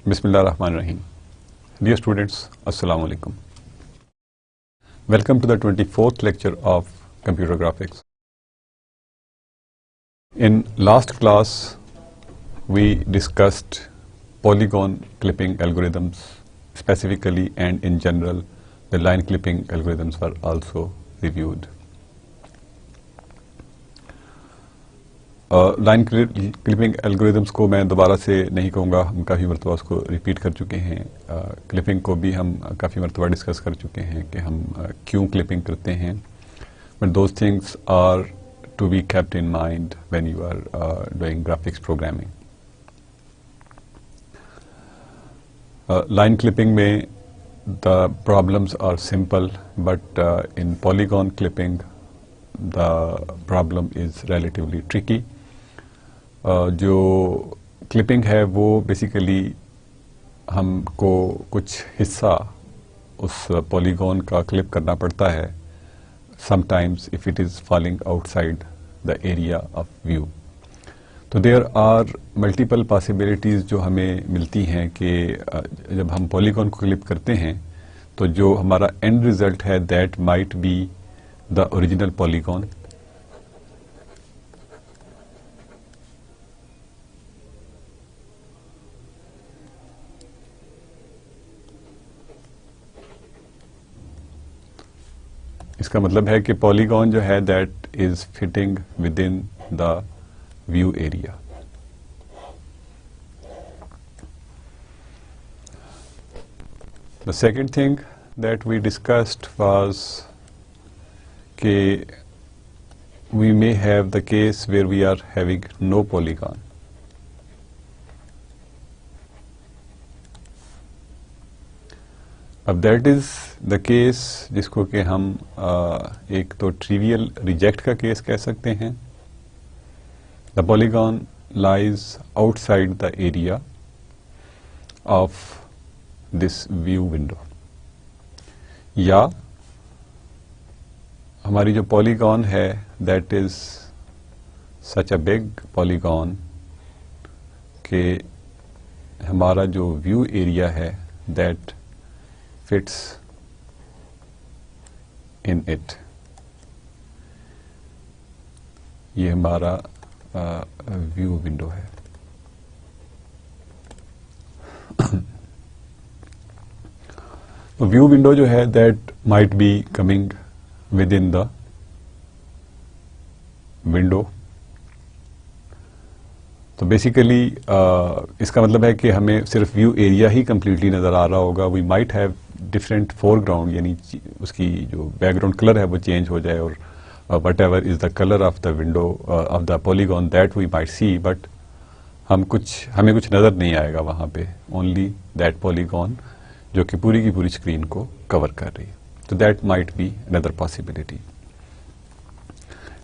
Bismillah ar-Rahman ar-Rahim. Dear students, Assalamu alaikum. Welcome to the 24th lecture of Computer Graphics. In last class, we discussed polygon clipping algorithms specifically, and in general, the line clipping algorithms were also reviewed. Line clipping algorithms کو میں دوبارہ سے نہیں کہوں گا, ہم کافی مرتبہ اس کو repeat کر چکے ہیں. کلپنگ کو بھی ہم کافی مرتبہ ڈسکس کر چکے ہیں کہ ہم کیوں کلپنگ کرتے ہیں. But those things are to be kept in mind when you are doing graphics programming. Line clipping میں the problems are simple, but in polygon clipping the problem is relatively tricky. جو clipping ہے وہ basically ہم کو کچھ حصہ اس polygon کا clip کرنا پڑتا ہے, sometimes if it is falling outside the area of view. تو دیر آر ملٹیپل پاسبلٹیز جو ہمیں ملتی ہیں کہ جب ہم پولیگون کو کلپ کرتے ہیں تو جو ہمارا اینڈ ریزلٹ ہے that might be the original polygon. اس کا مطلب ہے کہ پولیگون جو ہے that is fitting within the view area. The second thing that we discussed was کہ we may have the case where we are having no polygon. اب that is the case جس کو کہ ہم ایک تو ٹریویل ریجیکٹ کا case کہہ سکتے ہیں. The polygon lies outside the area of this view window. یا ہماری جو پولیگون ہے that is such a big polygon کہ ہمارا جو ویو ایریا ہے دیٹ fits in it. یہ ہمارا ویو ونڈو ہے. ویو ونڈو جو ہے that might be coming within the window. تو بیسیکلی اس کا مطلب ہے کہ ہمیں صرف ویو ایریا ہی کمپلیٹلی نظر آ رہا ہوگا. We might have different foreground, یعنی اس کی جو بیک گراؤنڈ کلر ہے وہ چینج ہو جائے, اور whatever is the colour of the window of the polygon that we might see, but ہمیں کچھ نظر نہیں آئے گا وہاں پہ. اونلی دیٹ پولیگون جو کہ پوری کی پوری اسکرین کو کور کر رہی ہے. تو that might be another possibility.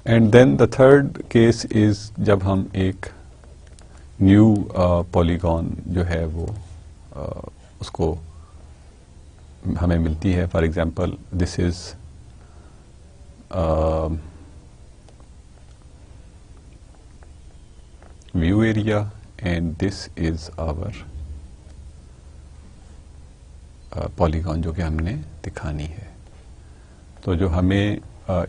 And then the third case is جب ہم ایک نیو پولیگون جو ہے وہ اس کو ہمیں ملتی ہے. For example this is view area and this is our polygon جو کہ ہم نے دکھانی ہے. تو جو ہمیں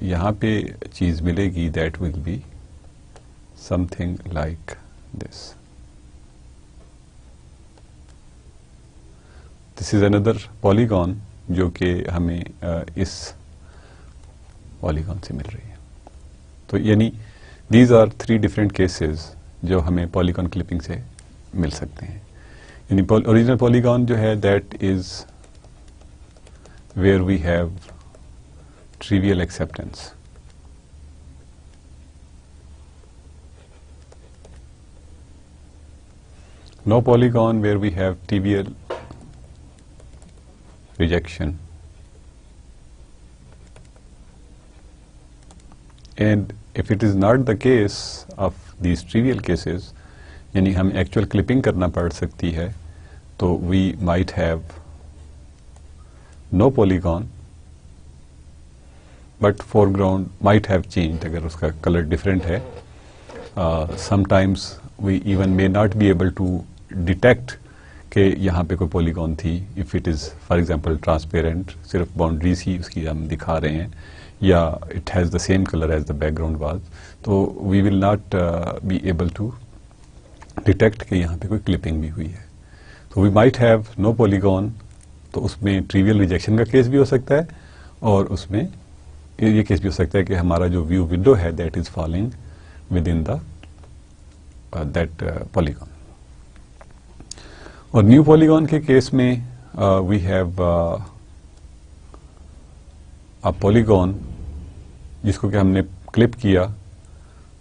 یہاں پہ چیز ملے گی that will be something like this. This is another polygon جو کہ ہمیں اس پولیگون سے مل رہی ہے. تو یعنی دیز آر 3 ڈفرینٹ کیسز جو ہمیں پولیگون کلپنگ سے مل سکتے ہیں. یعنی اوریجنل پولیگون جو ہے that is where we have travel acceptance. No polygon where we have trivial rejection. And if it is not the case of these trivial cases, یعنی ہم ایکچوئل کلپنگ کرنا پڑ سکتی ہے, تو we might have no polygon but foreground might have changed اگر اس کا colour different ہے. Sometimes we even may not be able to detect کہ یہاں پہ کوئی پولیگون تھی. If it is for example transparent, صرف باؤنڈریز ہی اس کی ہم دکھا رہے ہیں, یا it has the same colour as the background was, تو we will not be able to detect کہ یہاں پہ کوئی کلپنگ بھی ہوئی ہے. تو we might have no polygon, تو اس میں ٹریویل ریجیکشن کا کیس بھی ہو سکتا ہے, اور اس میں یہ کیس بھی ہو سکتا ہے کہ ہمارا جو ویو ونڈو ہے that is falling with in the that polygon. اور نیو پولیگون کے کیس میں وی ہیو ا پولیگون جس کو کہ ہم نے کلپ کیا,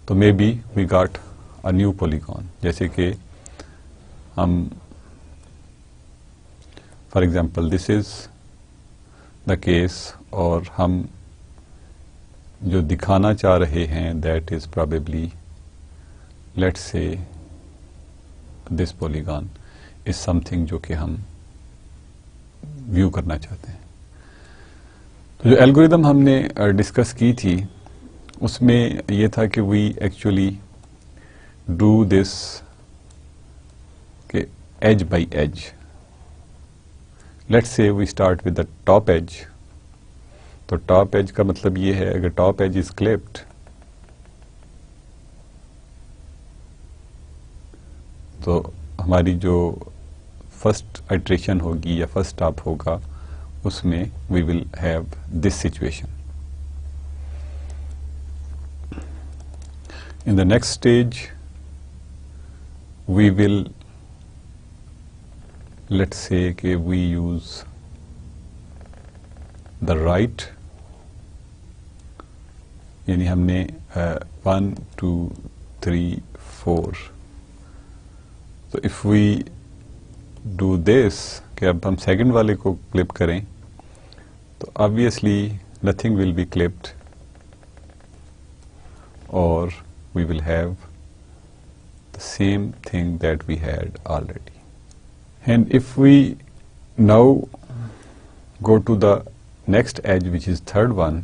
تو maybe we got a new polygon. جیسے کہ ہم for example this is the case, اور ہم جو دکھانا چاہ رہے ہیں that is probably let's say this polygon is something جو کہ ہم ویو کرنا چاہتے ہیں. تو جو الگوریدم ہم نے ڈسکس کی تھی اس میں یہ تھا کہ وی ایکچولی ڈو دس کہ age by edge. Let's say we start with the top edge. تو ٹاپ ایج کا مطلب یہ ہے اگر ٹاپ ایج از کلپڈ تو ہماری جو فرسٹ آئٹریشن ہوگی یا فرسٹ اسٹاپ ہوگا اس میں we will have this situation. In the next stage we will let's say کہ وی یوز دا رائٹ, یعنی ہم نے 1 2 3 4. تو اف وی ڈو دس کہ اب ہم سیکنڈ والے کو کلپ کریں تو obviously nothing will be clipped, اور we will have the same thing that we had already. And if we now go to the next edge, which is third one,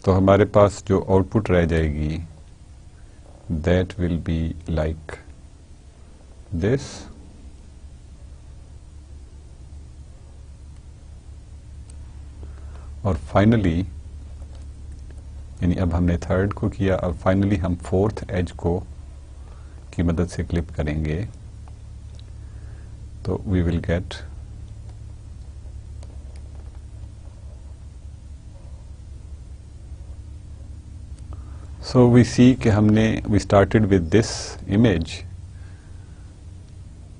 تو ہمارے پاس جو آؤٹ پٹ رہ جائے گی that will be like this. اور finally یعنی اب ہم نے تھرڈ کو کیا, اب فائنلی ہم فورتھ ایج کو کی مدد سے کلپ کریں گے, تو we will get so we see کہ ہم نے we started with this image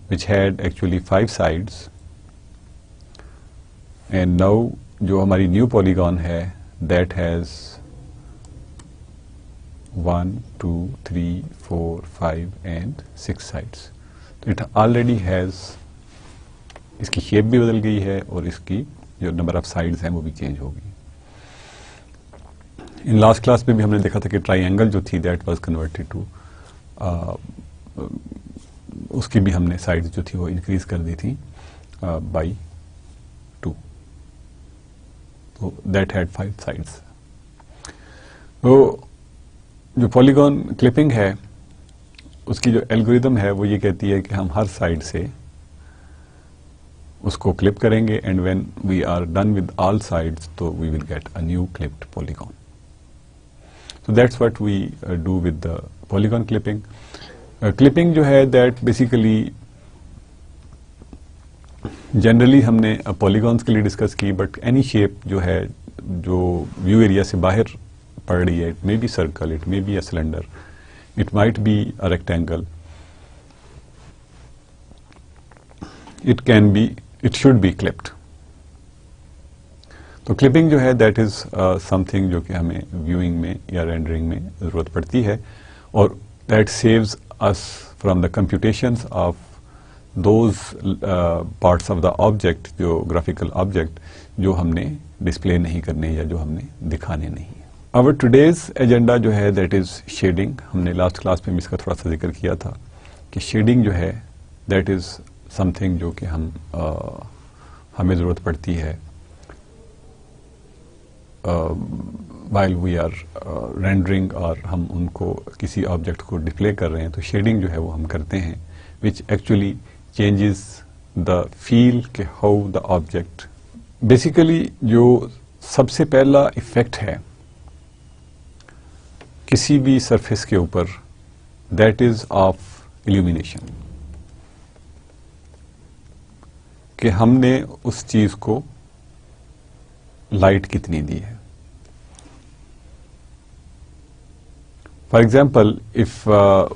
which had actually 5 sides, and now جو ہماری نیو پولیگون ہے دیٹ ہیز 1 2 3 4 5 and 6 sides. تو اٹ آلریڈی ہیز, اس کی شیپ بھی بدل گئی ہے اور اس کی جو نمبر آف سائڈز ہیں وہ بھی چینج ہو گئی. ان لاسٹ کلاس میں بھی ہم نے دیکھا تھا کہ ٹرائی اینگل جو تھی دیٹ واز کنورٹیڈ ٹو, اس کی بھی ہم نے سائڈ جو تھی وہ انکریز کر دی تھی بائی 2. تو دیٹ ہیڈ 5 sides. تو جو پولیگون کلپنگ ہے اس کی جو الگوریدم ہے وہ یہ کہتی ہے کہ ہم ہر سائڈ سے اس کو کلپ کریں گے, and when we are done with all sides تو we will get a new clipped polygon. So that's what we do with the polygon clipping. Clipping جو ہے دیٹ بیسیکلی جنرلی ہم نے پولیگونس کے لیے ڈسکس کی, بٹ اینی شیپ جو ہے جو ویو ایریا سے باہر پڑ رہی ہے, it may be circle, it may be a cylinder, it might be a rectangle, it can be, it should be clipped. تو کلپنگ جو ہے دیٹ از سم تھنگ جو کہ ہمیں ویوئنگ میں یا رینڈرنگ میں ضرورت پڑتی ہے, اور that saves us from the computations of those parts of the object, جو گرافیکل آبجیکٹ جو ہم نے ڈسپلے نہیں کرنے یا جو ہم نے دکھانے نہیں. Our today's agenda جو ہے دیٹ از شیڈنگ. ہم نے لاسٹ کلاس میں اس کا تھوڑا سا ذکر کیا تھا کہ شیڈنگ جو ہے دیٹ از سم تھنگ جو کہ ہمیں ضرورت پڑتی ہے while we are rendering اور ہم ان کو کسی آبجیکٹ کو ڈسپلے کر رہے ہیں تو شیڈنگ جو ہے وہ ہم کرتے ہیں which actually changes the feel کہ how the object basically جو سب سے پہلا ایفیکٹ ہے کسی بھی سرفیس کے اوپر that is of illumination کہ ہم نے اس چیز کو لائٹ کتنی دی ہے. For example, if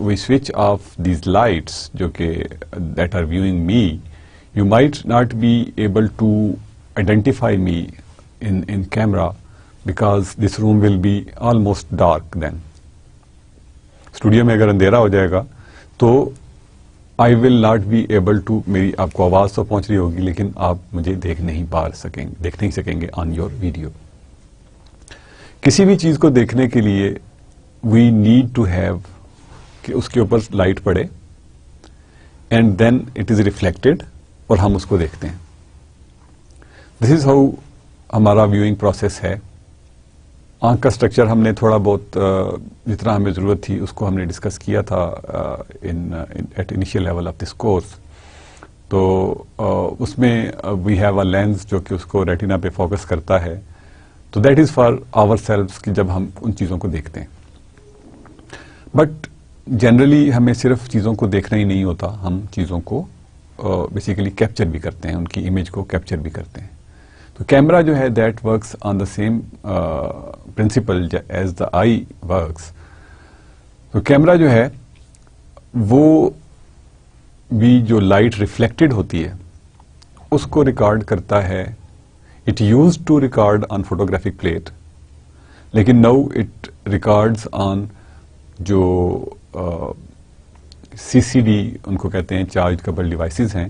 we switch off these lights جو کہ that are viewing me, you might not be able to identify me in camera because this room will be almost dark then. Studio میں اگر اندھیرا ہو جائے گا تو I will not be able to میری آپ کو آواز تو پہنچ رہی ہوگی لیکن آپ مجھے دیکھ نہیں سکیں گے on your video. کسی بھی چیز کو دیکھنے کے لیے we need to have کہ اس کے اوپر لائٹ پڑے and then it is reflected اور ہم اس کو دیکھتے ہیں. This is how ہمارا ویوئنگ پروسیس ہے. آنکھ کا اسٹرکچر ہم نے تھوڑا بہت جتنا ہمیں ضرورت تھی اس کو ہم نے ڈسکس کیا تھا at initial level of this course. تو اس میں وی ہیو اے لینس جو کہ اس کو ریٹینا پہ فوکس کرتا ہے. تو دیٹ از فار آور سیلفس کہ جب ہم ان چیزوں کو دیکھتے ہیں. بٹ جنرلی ہمیں صرف چیزوں کو دیکھنا ہی نہیں ہوتا, ہم چیزوں کو بیسیکلی کیپچر بھی کرتے ہیں, ان کی امیج کو کیپچر بھی کرتے ہیں. تو کیمرا جو ہے that works on the same principal as the I works. تو کیمرا جو ہے وہ بھی جو لائٹ ریفلیکٹڈ ہوتی ہے اس کو ریکارڈ کرتا ہے. It used to record on photographic plate, لیکن نو اٹ ریکارڈز آن جو سی سی ڈی ان کو کہتے ہیں, چارج کپل ڈیوائسز ہیں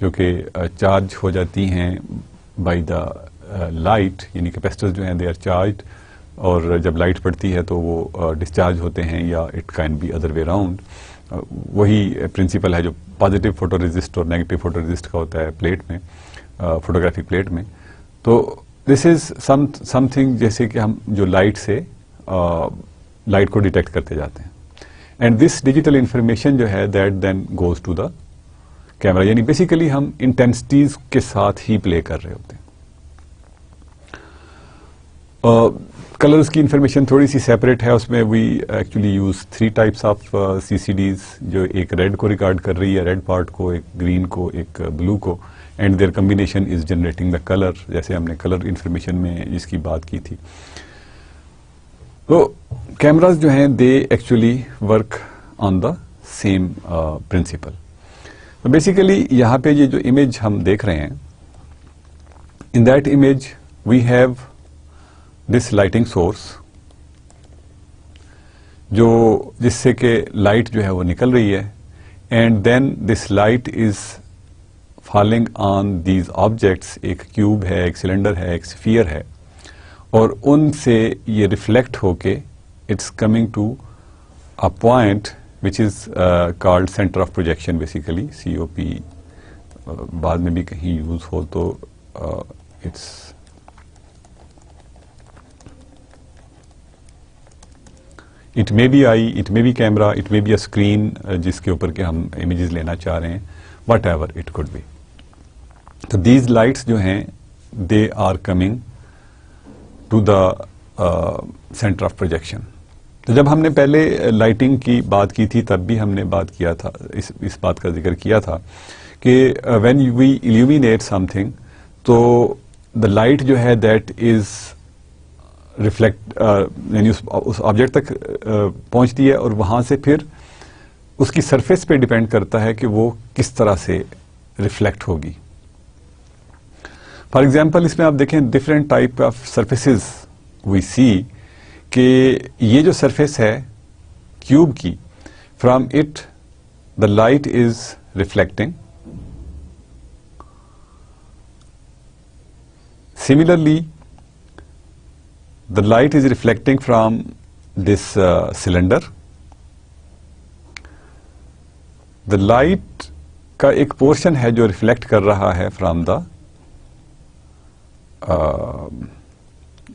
جو کہ چارج ہو جاتی ہیں بائی دا لائٹ, یعنی کیپیسٹرز جو ہیں دے آر چارجڈ, اور جب لائٹ پڑتی ہے تو وہ ڈسچارج ہوتے ہیں, یا it can be other way around. وہی پرنسپل ہے جو پازیٹیو فوٹو ریزسٹ اور نیگیٹو فوٹو ریزسٹ کا ہوتا ہے پلیٹ میں, فوٹوگرافک پلیٹ میں. تو دس از سم تھنگ جیسے کہ ہم جو لائٹ سے لائٹ کو ڈیٹیکٹ کرتے جاتے ہیں. اینڈ دس ڈیجیٹل انفارمیشن جو ہے that then goes to the camera, یعنی بیسیکلی ہم انٹینسٹیز کے ساتھ ہی پلے کر رہے ہوتے ہیں. کلرز کی انفارمیشن تھوڑی سی سیپریٹ ہے, اس میں we actually use 3 types of C C Ds, جو ایک ریڈ کو ریکارڈ کر رہی ہے, ریڈ پارٹ کو, ایک گرین کو, ایک بلو کو, and their combination is generating the colour, جیسے ہم نے کلر انفارمیشن میں جس کی بات کی تھی. تو کیمراز جو ہیں they actually work on the same principle. تو بیسیکلی یہاں پہ یہ جو امیج ہم دیکھ رہے ہیں, in that image we have this lighting source, جو جس سے کہ لائٹ جو ہے وہ نکل رہی ہے, and then this light is falling on these objects. ایک کیوب ہے, ایک سلنڈر ہے, ایک اسفیئر ہے, اور ان سے یہ ریفلیکٹ ہو کے it's coming to a point which is called center of projection, basically COP. بعد میں بھی کہیں یوز ہو تو it's it may be eye, it may be camera, it may be a screen جس کے اوپر کے ہم امیجز لینا چاہ رہے ہیں, whatever it could be. تو these lights جو ہیں they are coming to the center of projection. تو جب ہم نے پہلے لائٹنگ کی بات کی تھی تب بھی ہم نے بات کیا تھا, اس بات کا ذکر کیا تھا کہ when we illuminate some thing, تو دا لائٹ جو ہے دیٹ از ریفلیکٹ, یعنی اس آبجیکٹ تک پہنچتی ہے, اور وہاں سے پھر اس کی سرفیس پہ ڈیپینڈ کرتا ہے کہ وہ کس طرح سے ریفلیکٹ ہوگی. فار ایگزامپل اس میں آپ دیکھیں different type of surfaces we see, کہ یہ جو سرفیس ہے کیوب کی, from it the light is reflecting. Similarly the light is reflecting from this cylinder. The light کا ایک پورشن ہے جو ریفلیکٹ کر رہا ہے فرام دا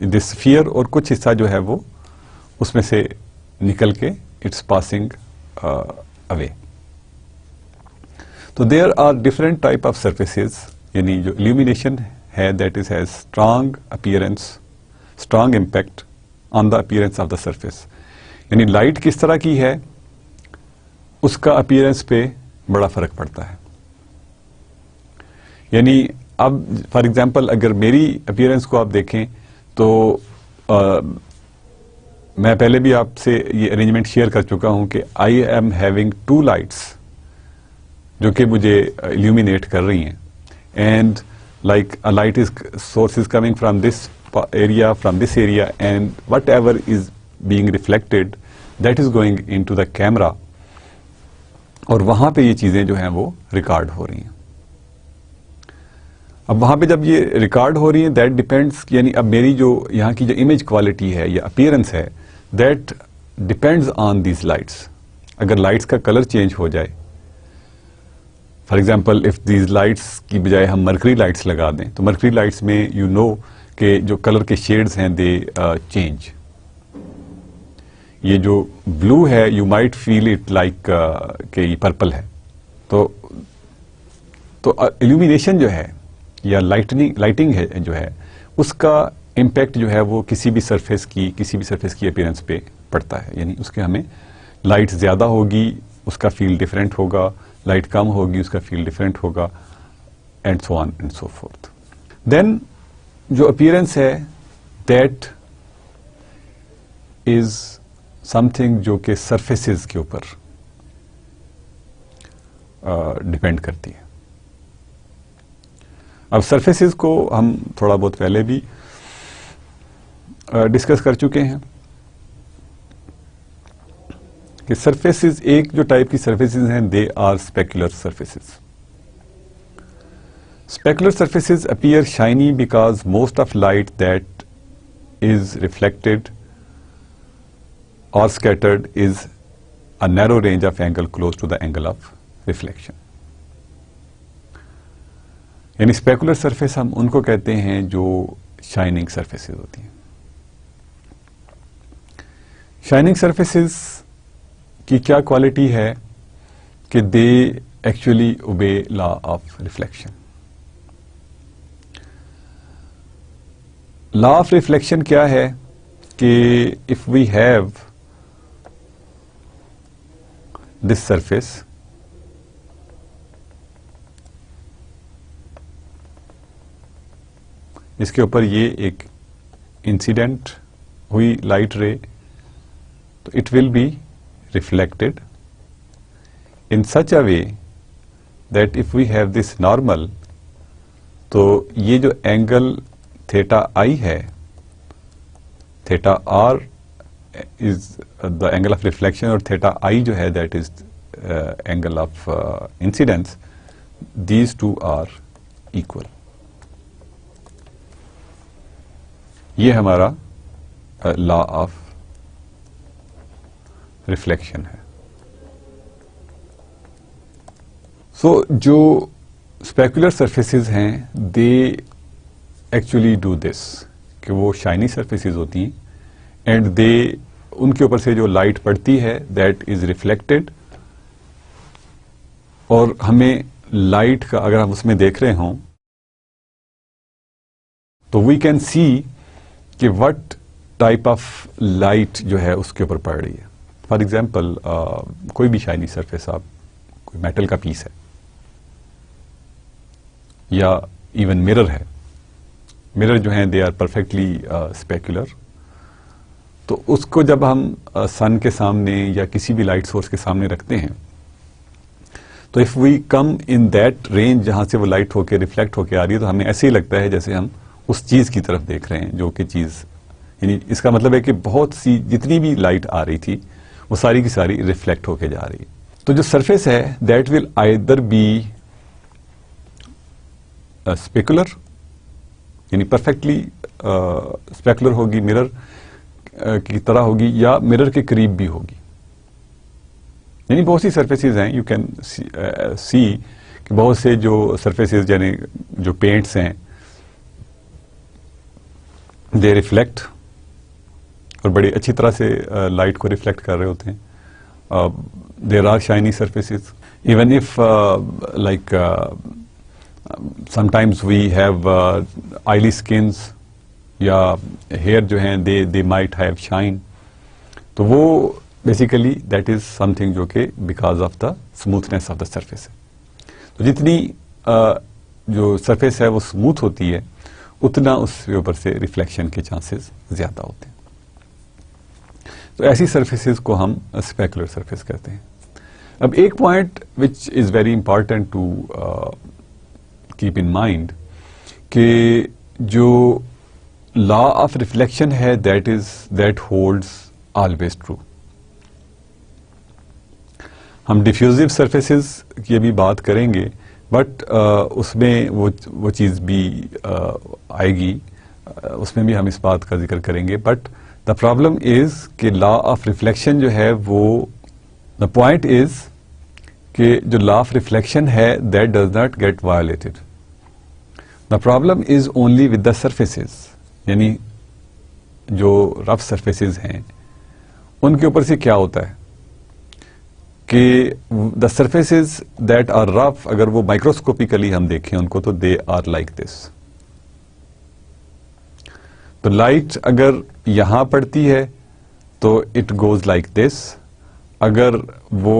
دس اسفیئر اور کچھ حصہ جو ہے وہ اس میں سے نکل کے اٹس پاسنگ اوے. تو there are different type of surfaces, یعنی جو illumination ہے that is has strong appearance, strong impact on the appearance of the surface. یعنی لائٹ کس طرح کی ہے اس کا اپیئرنس پہ بڑا فرق پڑتا ہے. یعنی اب فار ایگزامپل اگر میری اپیئرنس کو آپ دیکھیں تو میں پہلے بھی آپ سے یہ ارینجمنٹ شیئر کر چکا ہوں کہ آئی ایم ہیونگ 2 لائٹس جو کہ مجھے illuminate کر رہی ہیں, and like a light source is coming from this area and whatever is being reflected that is going into the camera, اور وہاں پہ یہ چیزیں جو ہیں وہ ریکارڈ ہو رہی ہیں. اب وہاں پہ جب یہ ریکارڈ ہو رہی ہیں دیٹ ڈیپینڈس, یعنی اب میری جو یہاں کی جو امیج کوالٹی ہے یا اپیئرنس ہے that depends on these lights. اگر لائٹس کا کلر چینج ہو جائے, for example if these lights کی بجائے ہم مرکری لائٹس لگا دیں تو مرکری لائٹس میں یو نو کہ جو کلر کے شیڈز ہیں دے چینج. یہ جو بلو ہے you might feel it like کہ یہ پرپل ہے. تو illumination جو ہے یا لائٹنگ ہے جو ہے اس کا امپیکٹ جو ہے وہ کسی بھی سرفیس کی اپیئرنس پہ پڑتا ہے. یعنی اس کے ہمیں لائٹ زیادہ ہوگی اس کا فیل ڈفرینٹ ہوگا, لائٹ کم ہوگی اس کا فیل ڈفرینٹ ہوگا, and so on and so forth. Then جو اپیئرنس ہے دیٹ از سم تھنگ جو کہ سرفیسز کے اوپر ڈپینڈ کرتی ہے. اب سرفیسز کو ہم تھوڑا بہت پہلے بھی ڈسکس کر چکے ہیں کہ سرفیسز, ایک جو ٹائپ کی سرفیسز ہیں they are specular surfaces. Specular surfaces appear shiny because most of light that is reflected or scattered is a narrow range of angle close to the angle of reflection. یعنی اسپیکولر surface ہم ان کو کہتے ہیں جو shining surfaces ہوتی ہیں. Shining surfaces کی کیا کوالٹی ہے کہ they actually obey law of reflection. Law of reflection کیا ہے کہ if we have this surface, اس کے اوپر یہ ایک انسیڈنٹ ہوئی لائٹ رے, تو it will be reflected in such a way that if we have this normal, تو یہ جو اینگل تھیٹا آئی ہے, theta R is the angle of reflection اور theta I جو ہے that is angle of incidence, these two are equal. یہ ہمارا law of reflection ہے. So جو specular surfaces ہیں they actually do this, کہ وہ shiny surfaces ہوتی ہیں اینڈ دے, ان کے اوپر سے جو لائٹ پڑتی ہے دیٹ از ریفلیکٹڈ, اور ہمیں لائٹ کا اگر ہم اس میں دیکھ رہے ہوں تو وی کین سی کہ وٹ ٹائپ آف لائٹ جو ہے اس کے اوپر پڑ رہی ہے. فار ایگزامپل کوئی بھی شائنی سرفیس, آپ کوئی میٹل کا پیس ہے یا ایون مرر ہے, مرر جو ہیں دے آر پرفیکٹلی اسپیکولر. تو اس کو جب ہم سن کے سامنے یا کسی بھی لائٹ سورس کے سامنے رکھتے ہیں تو if we come in that range جہاں سے وہ لائٹ ہو کے ریفلیکٹ ہو کے آ رہی ہے تو ہمیں ایسے ہی لگتا ہے جیسے ہم اس چیز کی طرف دیکھ رہے ہیں جو کہ چیز, یعنی اس کا مطلب ہے کہ بہت سی جتنی بھی لائٹ آ رہی تھی وہ ساری کی ساری ریفلیکٹ ہو کے جا رہی ہے. تو جو سرفیس ہے دیٹ ول آئدر بی اسپیکولر, یعنی پرفیکٹلی اسپیکولر ہوگی, مرر کی طرح ہوگی, یا مرر کے قریب بھی ہوگی. یعنی بہت سی سرفیسز ہیں, یو کین سی کہ بہت سے جو سرفیسز یعنی جو پینٹس ہیں دے ریفلیکٹ اور بڑی اچھی طرح سے لائٹ کو ریفلیکٹ کر رہے ہوتے ہیں. There are shiny surfaces even if like sometimes we have oily skins یا hair جو ہیں they might have shine. تو وہ basically that is something جو کہ because of the smoothness of the surface ہے. تو جتنی جو surface ہے وہ smooth ہوتی ہے اتنا اس کے اوپر سے reflection کے chances زیادہ ہوتے ہیں. تو ایسی surfaces کو ہم specular surface کہتے ہیں. اب ایک point which is very important to keep in mind کہ جو لا آف ریفلیکشن ہے دیٹ ہولڈز آلویز ٹرو. ہم ڈیفیوزو سرفیسز کی ابھی بات کریں گے بٹ اس میں وہ چیز بھی آئے گی, اس میں بھی ہم اس بات کا ذکر کریں گے. بٹ دا پرابلم از کہ لا آف ریفلیکشن جو ہے وہ دا پوائنٹ از کہ جو لا آف ریفلیکشن ہے that does not get violated. The problem is only with the surfaces, یعنی جو رف سرفیسز ہیں ان کے اوپر سے کیا ہوتا ہے کہ دا سرفیسز دیٹ آر رف اگر وہ مائکروسکوپیکلی ہم دیکھیں ان کو تو دے آر لائک دس. تو لائٹ اگر یہاں پڑتی ہے تو اٹ گوز لائک دس, اگر وہ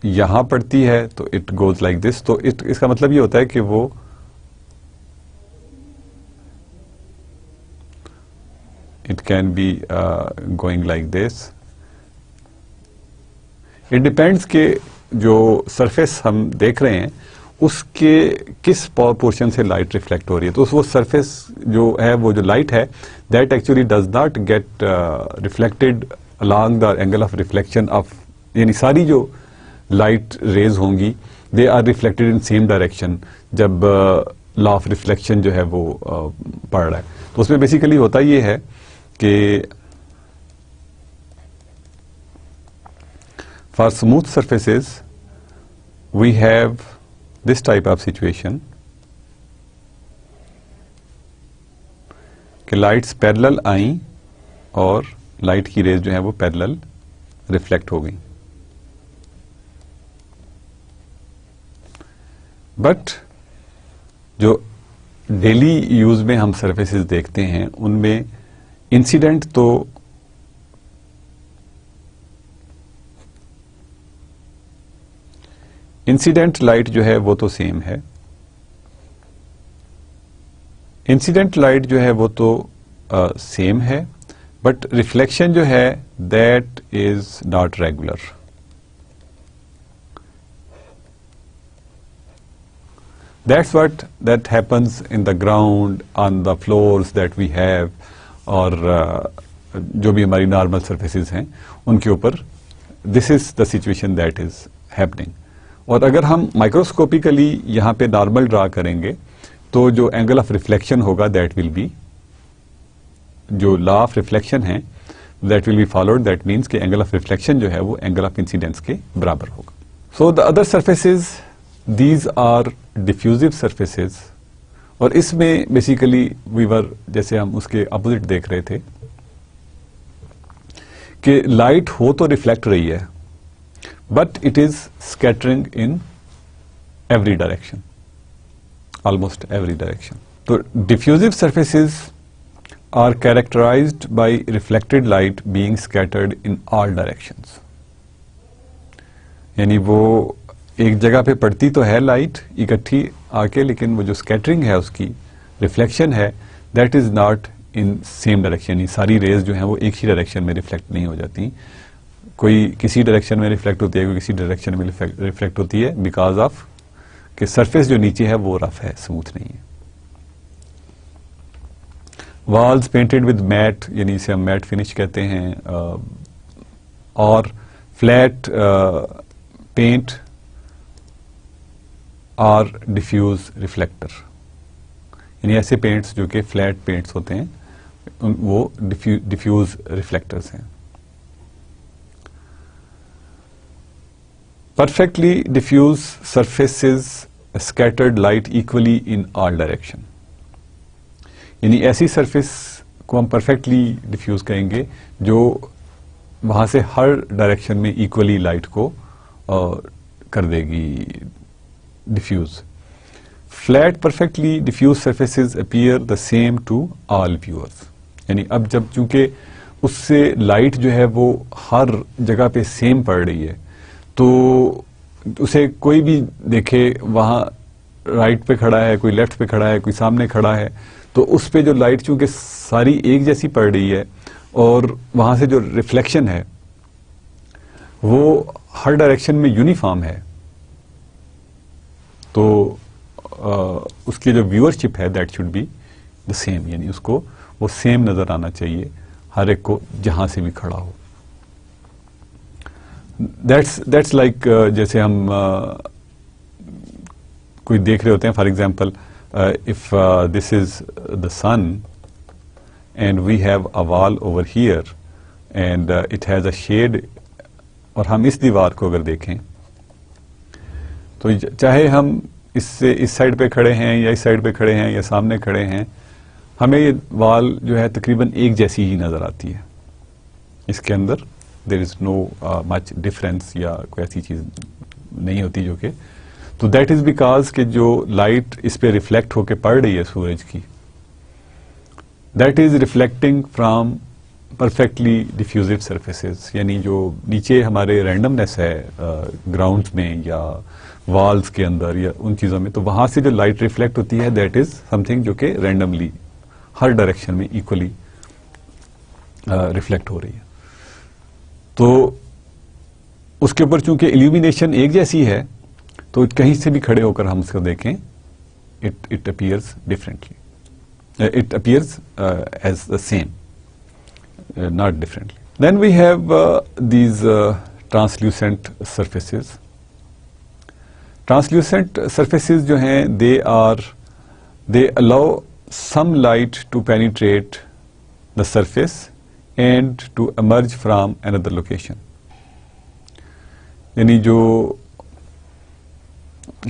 یہاں پڑتی ہے تو اٹ گوز لائک دس. تو اس کا مطلب یہ ہوتا ہے کہ وہ it can be going like this. It depends کہ جو سرفیس ہم دیکھ رہے ہیں اس کے کس پورشن سے لائٹ ریفلیکٹ ہو رہی ہے. تو وہ سرفیس جو ہے وہ جو لائٹ ہے that actually does not get reflected along the angle of reflection of, یعنی ساری جو لائٹ ریز ہوں گی they are reflected in same direction جب لا آف ریفلیکشن جو ہے وہ پڑ رہا ہے. تو اس میں بیسیکلی ہوتا یہ ہے کہ for smooth surfaces we have this type of situation کہ لائٹس پیرلل آئیں اور لائٹ کی ریز جو ہیں وہ پیرلل ریفلیکٹ ہو گئی. بٹ جو ڈیلی یوز میں ہم سرفیسز دیکھتے ہیں ان میں انسیڈنٹ تو انسیڈنٹ لائٹ جو ہے وہ تو سیم ہے, انسیڈنٹ لائٹ جو ہے وہ تو سیم ہے بٹ ریفلیکشن جو ہے that is not regular. That's what that happens in the ground, on the floors that we have, اور جو بھی ہماری نارمل سرفیسز ہیں ان کے اوپر this is the situation that is happening. اور اگر ہم مائکروسکوپیکلی یہاں پہ نارمل ڈرا کریں گے تو جو اینگل آف ریفلیکشن ہوگا دیٹ ول بی, جو لا آف ریفلیکشن ہے that will be followed, that means کہ اینگل آف ریفلیکشن جو ہے وہ اینگل آف انسیڈنس کے برابر ہوگا. So the other surfaces these are diffuse surfaces, اور اس میں بیسیکلی ویور جیسے ہم اس کے اپوزٹ دیکھ رہے تھے کہ لائٹ ہو تو ریفلیکٹ رہی ہے but it is scattering in every direction, almost every direction. تو diffuse surfaces are characterised by reflected light being scattered in all directions, یعنی وہ ایک جگہ پہ پڑتی تو ہے لائٹ اکٹھی آ کے لیکن وہ جو اسکیٹرنگ ہے اس کی ریفلیکشن ہے that is not in same direction, یعنی ساری ریز جو ہیں وہ ایک ہی ڈائریکشن میں ریفلیکٹ نہیں ہو جاتی, کوئی کسی ڈائریکشن میں ریفلیکٹ ہوتی ہے کوئی کسی ڈائریکشن میں ریفلیکٹ ہوتی ہے بیکاز آف کہ سرفیس جو نیچے ہے وہ رف ہے, اسموتھ نہیں ہے. والز پینٹڈ ود میٹ, یعنی اسے ہم میٹ فنش کہتے ہیں, اور flat paint are diffuse reflector, یعنی ایسے پینٹس جو کہ فلیٹ پینٹس ہوتے ہیں وہ ڈیفیوز ریفلیکٹرز ہیں. Perfectly diffuse surfaces scattered light equally in all direction, یعنی ایسی سرفیس کو ہم پرفیکٹلی ڈیفیوز کہیں گے جو وہاں سے ہر ڈائریکشن میں ایکولی لائٹ کو کر دے گی diffuse. Flat perfectly diffuse surfaces appear the same to all viewers. یعنی اب جب چونکہ اس سے لائٹ جو ہے وہ ہر جگہ پہ سیم پڑ رہی ہے تو اسے کوئی بھی دیکھے وہاں رائٹ پہ کھڑا ہے, کوئی لیفٹ پہ کھڑا ہے, کوئی سامنے کھڑا ہے, تو اس پہ جو لائٹ چونکہ ساری ایک جیسی پڑ رہی ہے اور وہاں سے جو ریفلیکشن ہے وہ ہر ڈائریکشن میں یونیفارم ہے, تو اس کی جو ویورشپ ہے that should be the same. یعنی اس کو وہ سیم نظر آنا چاہیے ہر ایک کو جہاں سے بھی کھڑا ہو. دیٹس لائک جیسے ہم کوئی دیکھ رہے ہوتے ہیں, for example if this is the sun and we have a wall over here and it has a shade, اور ہم اس دیوار کو اگر دیکھیں تو چاہے ہم اس سے اس سائڈ پہ کھڑے ہیں یا اس سائڈ پہ کھڑے ہیں یا سامنے کھڑے ہیں, ہمیں یہ وال جو ہے تقریباً ایک جیسی ہی نظر آتی ہے. اس کے اندر دیر از نو مچ ڈفرینس یا کوئی ایسی چیز نہیں ہوتی جو کہ, تو دیٹ از بیکاز کہ جو لائٹ اس پہ ریفلیکٹ ہو کے پڑ رہی ہے سورج کی, that is reflecting from perfectly diffuse surfaces. یعنی جو نیچے ہمارے رینڈمنیس ہے گراؤنڈ میں یا والز کے اندر یا ان چیزوں میں, تو وہاں سے جو لائٹ ریفلیکٹ ہوتی ہے دیٹ از سم تھنگ جو کہ رینڈملی ہر ڈائریکشن میں ایکولی ریفلیکٹ ہو رہی ہے. تو اس کے اوپر چونکہ ایلومینیشن ایک جیسی ہے تو کہیں سے بھی کھڑے ہو کر ہم اس کو دیکھیں it appears differently, it appears as the same, not differently. Then we have these translucent surfaces. Translucent surfaces جو ہیں they allow some light to penetrate the surface and to emerge from another location. یعنی جو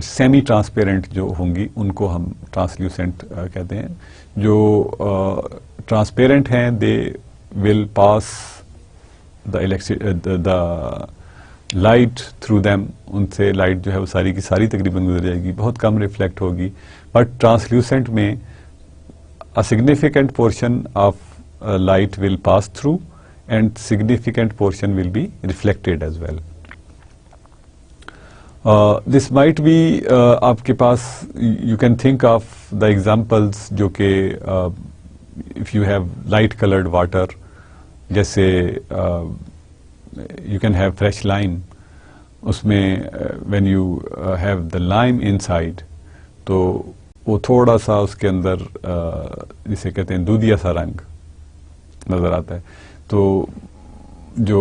semi transparent جو ہوں گی ان کو ہم ٹرانسلیوسنٹ کہتے ہیں. جو ٹرانسپیرنٹ ہیں they will pass the light through them. ان سے لائٹ جو ہے وہ ساری کی ساری تقریباً گزر جائے گی, بہت کم ریفلیکٹ ہوگی. بٹ ٹرانسلیوسنٹ میں a significant portion of light will pass through and significant portion will be reflected as well. This might be آپ کے پاس you can think of the examples جو کہ if you have light colored water, جیسے you can have fresh lime, اس میں when you have the lime inside تو وہ تھوڑا سا اس کے اندر جسے کہتے ہیں دودھیا سا رنگ نظر آتا ہے. تو جو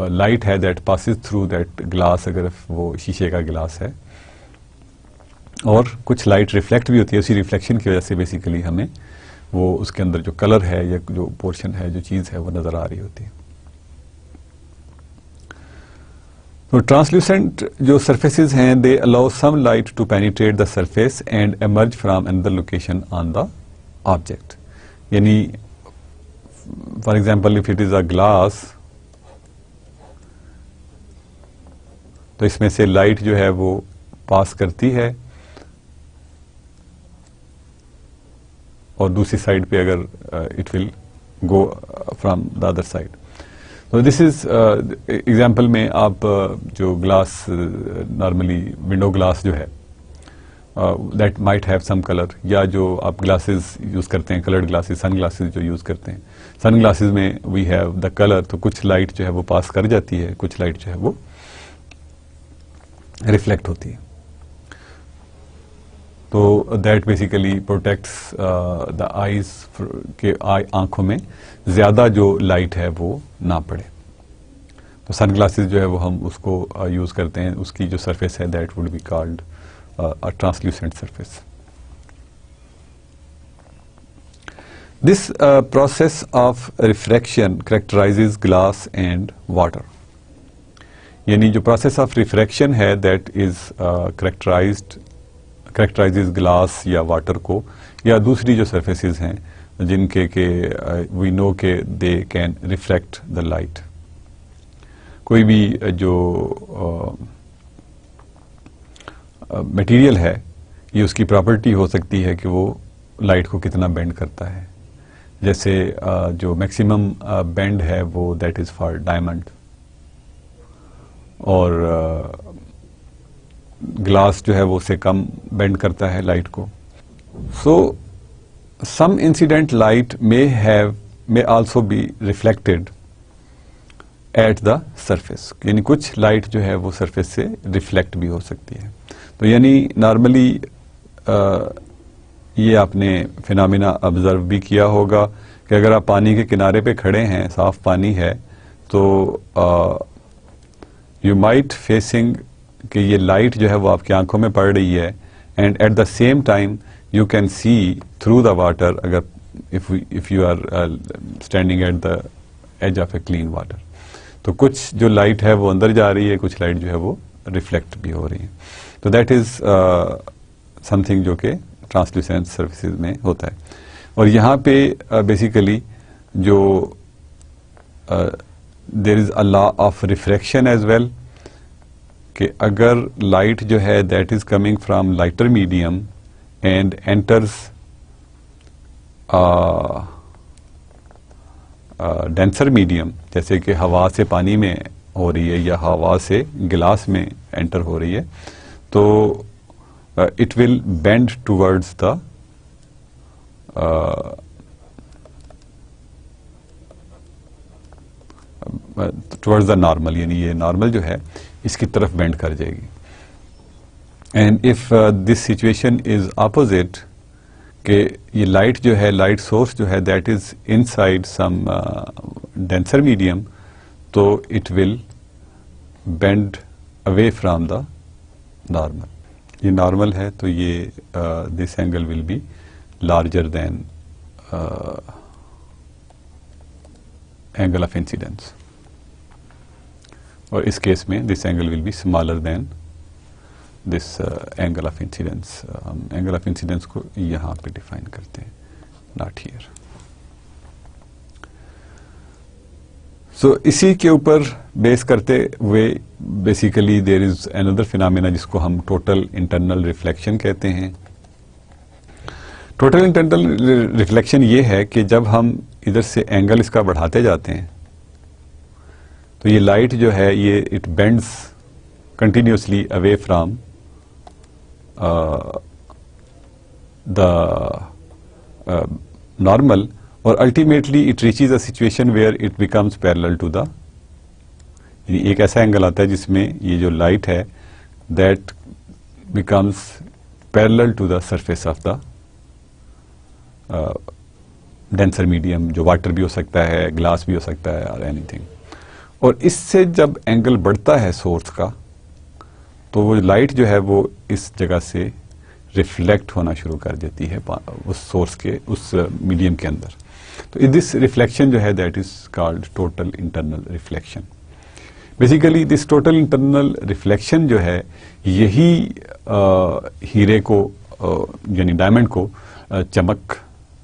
لائٹ ہے that passes through that glass, اگر وہ شیشے کا گلاس ہے, اور کچھ لائٹ ریفلیکٹ بھی ہوتی ہے, اسی ریفلیکشن کی وجہ سے بیسیکلی ہمیں وہ اس کے اندر جو کلر ہے یا جو پورشن ہے جو چیز ہے وہ نظر آ رہی ہوتی ہے. تو ٹرانسلیوسنٹ جو سرفیسز ہیں they allow some light to penetrate the surface and emerge from another location on the object. یعنی for example if it is a glass, تو اس میں سے لائٹ جو ہے وہ پاس کرتی ہے اور دوسری سائڈ پہ اگر it will go from the other side. تو دس از ایگزامپل میں آپ جو گلاس نارملی ونڈو گلاس جو ہے that might have some colour, یا جو آپ گلاسز یوز کرتے ہیں کلرڈ گلاسز, سن گلاسز جو یوز کرتے ہیں, سن گلاسز میں وی ہیو دا کلر, تو کچھ لائٹ جو ہے وہ پاس کر جاتی ہے, کچھ لائٹ جو ہے وہ ریفلیکٹ ہوتی ہے. تو that basically protects the eyes کے آنکھوں میں زیادہ جو لائٹ ہے وہ نہ پڑے. تو سن گلاسز جو ہے وہ ہم اس کو یوز کرتے ہیں, اس کی جو سرفیس ہے that would be called translucent surface. This process of refraction characterises glass and water. یعنی جو پروسیس آف ریفریکشن ہے دیٹ از کریکٹرائزز گلاس یا واٹر کو, یا دوسری جو سرفیسز ہیں جن کے کہ وی نو کہ they can reflect the light. کوئی بھی جو مٹیریل ہے یہ اس کی پراپرٹی ہو سکتی ہے کہ وہ لائٹ کو کتنا بینڈ کرتا ہے. جیسے جو میکسیمم بینڈ ہے وہ دیٹ از فار ڈائمنڈ, اور گلاس جو ہے وہ اس سے کم بینڈ کرتا ہے لائٹ کو. So some incident light may also be reflected at the surface, یعنی کچھ لائٹ جو ہے وہ سرفیس سے ریفلیکٹ بھی ہو سکتی ہے. تو یعنی نارملی یہ آپ نے فینامینا آبزرو بھی کیا ہوگا کہ اگر آپ پانی کے کنارے پہ کھڑے ہیں, صاف پانی ہے, تو یو مائٹ فیسنگ کہ یہ لائٹ جو ہے وہ آپ کی آنکھوں میں پڑ رہی ہے, and at the same time you can see through the water, اگر if you are standing at the edge of a clean water. تو کچھ جو لائٹ ہے وہ اندر جا رہی ہے, کچھ لائٹ جو ہے وہ ریفلیکٹ بھی ہو رہی ہے. تو دیٹ از سم تھنگ جو کہ ٹرانسلوسینٹ سروسز میں ہوتا ہے. اور یہاں پہ بیسیکلی جو there is a law of refraction as well, کہ اگر لائٹ جو ہے that is coming from lighter medium and enters denser medium, جیسے کہ ہوا سے پانی میں ہو رہی ہے یا ہوا سے گلاس میں انٹر ہو رہی ہے, تو it will bend towards the normal, یعنی یہ نارمل جو ہے اس کی طرف بینڈ کر جائے گی. And if this situation is opposite, کہ یہ لائٹ جو ہے, لائٹ سورس جو ہے that is inside some denser medium, تو it will bend away from the normal. یہ نارمل ہے تو یہ this angle will be larger than angle of incidence, اور اس کیس میں this angle will be smaller than this angle of incidence. ہم angle of incidence کو یہاں پہ ڈیفائن کرتے ہیں, ناٹ ہیئر. سو اسی کے اوپر بیس کرتے ہوئے basically there is another phenomena جس کو ہم ٹوٹل انٹرنل ریفلیکشن کہتے ہیں. ٹوٹل انٹرنل ریفلیکشن یہ ہے کہ جب ہم ادھر سے اینگل اس کا بڑھاتے جاتے ہیں تو یہ لائٹ جو ہے یہ it bends continuously away from the normal, اور ultimately it reaches a situation where it becomes parallel to the, یعنی ایک ایسا اینگل آتا ہے جس میں یہ جو لائٹ ہے that becomes parallel to the surface of the denser medium, جو واٹر بھی ہو سکتا ہے, گلاس بھی ہو سکتا ہے, اور اینی تھنگ. اور اس سے جب اینگل بڑھتا ہے سورس کا تو وہ لائٹ جو ہے وہ اس جگہ سے ریفلیکٹ ہونا شروع کر دیتی ہے اس سورس کے, اس میڈیم کے اندر. تو دس ریفلیکشن جو ہے that is called total internal reflection. Basically this total internal reflection جو ہے یہی ہیرے کو یعنی ڈائمنڈ کو چمک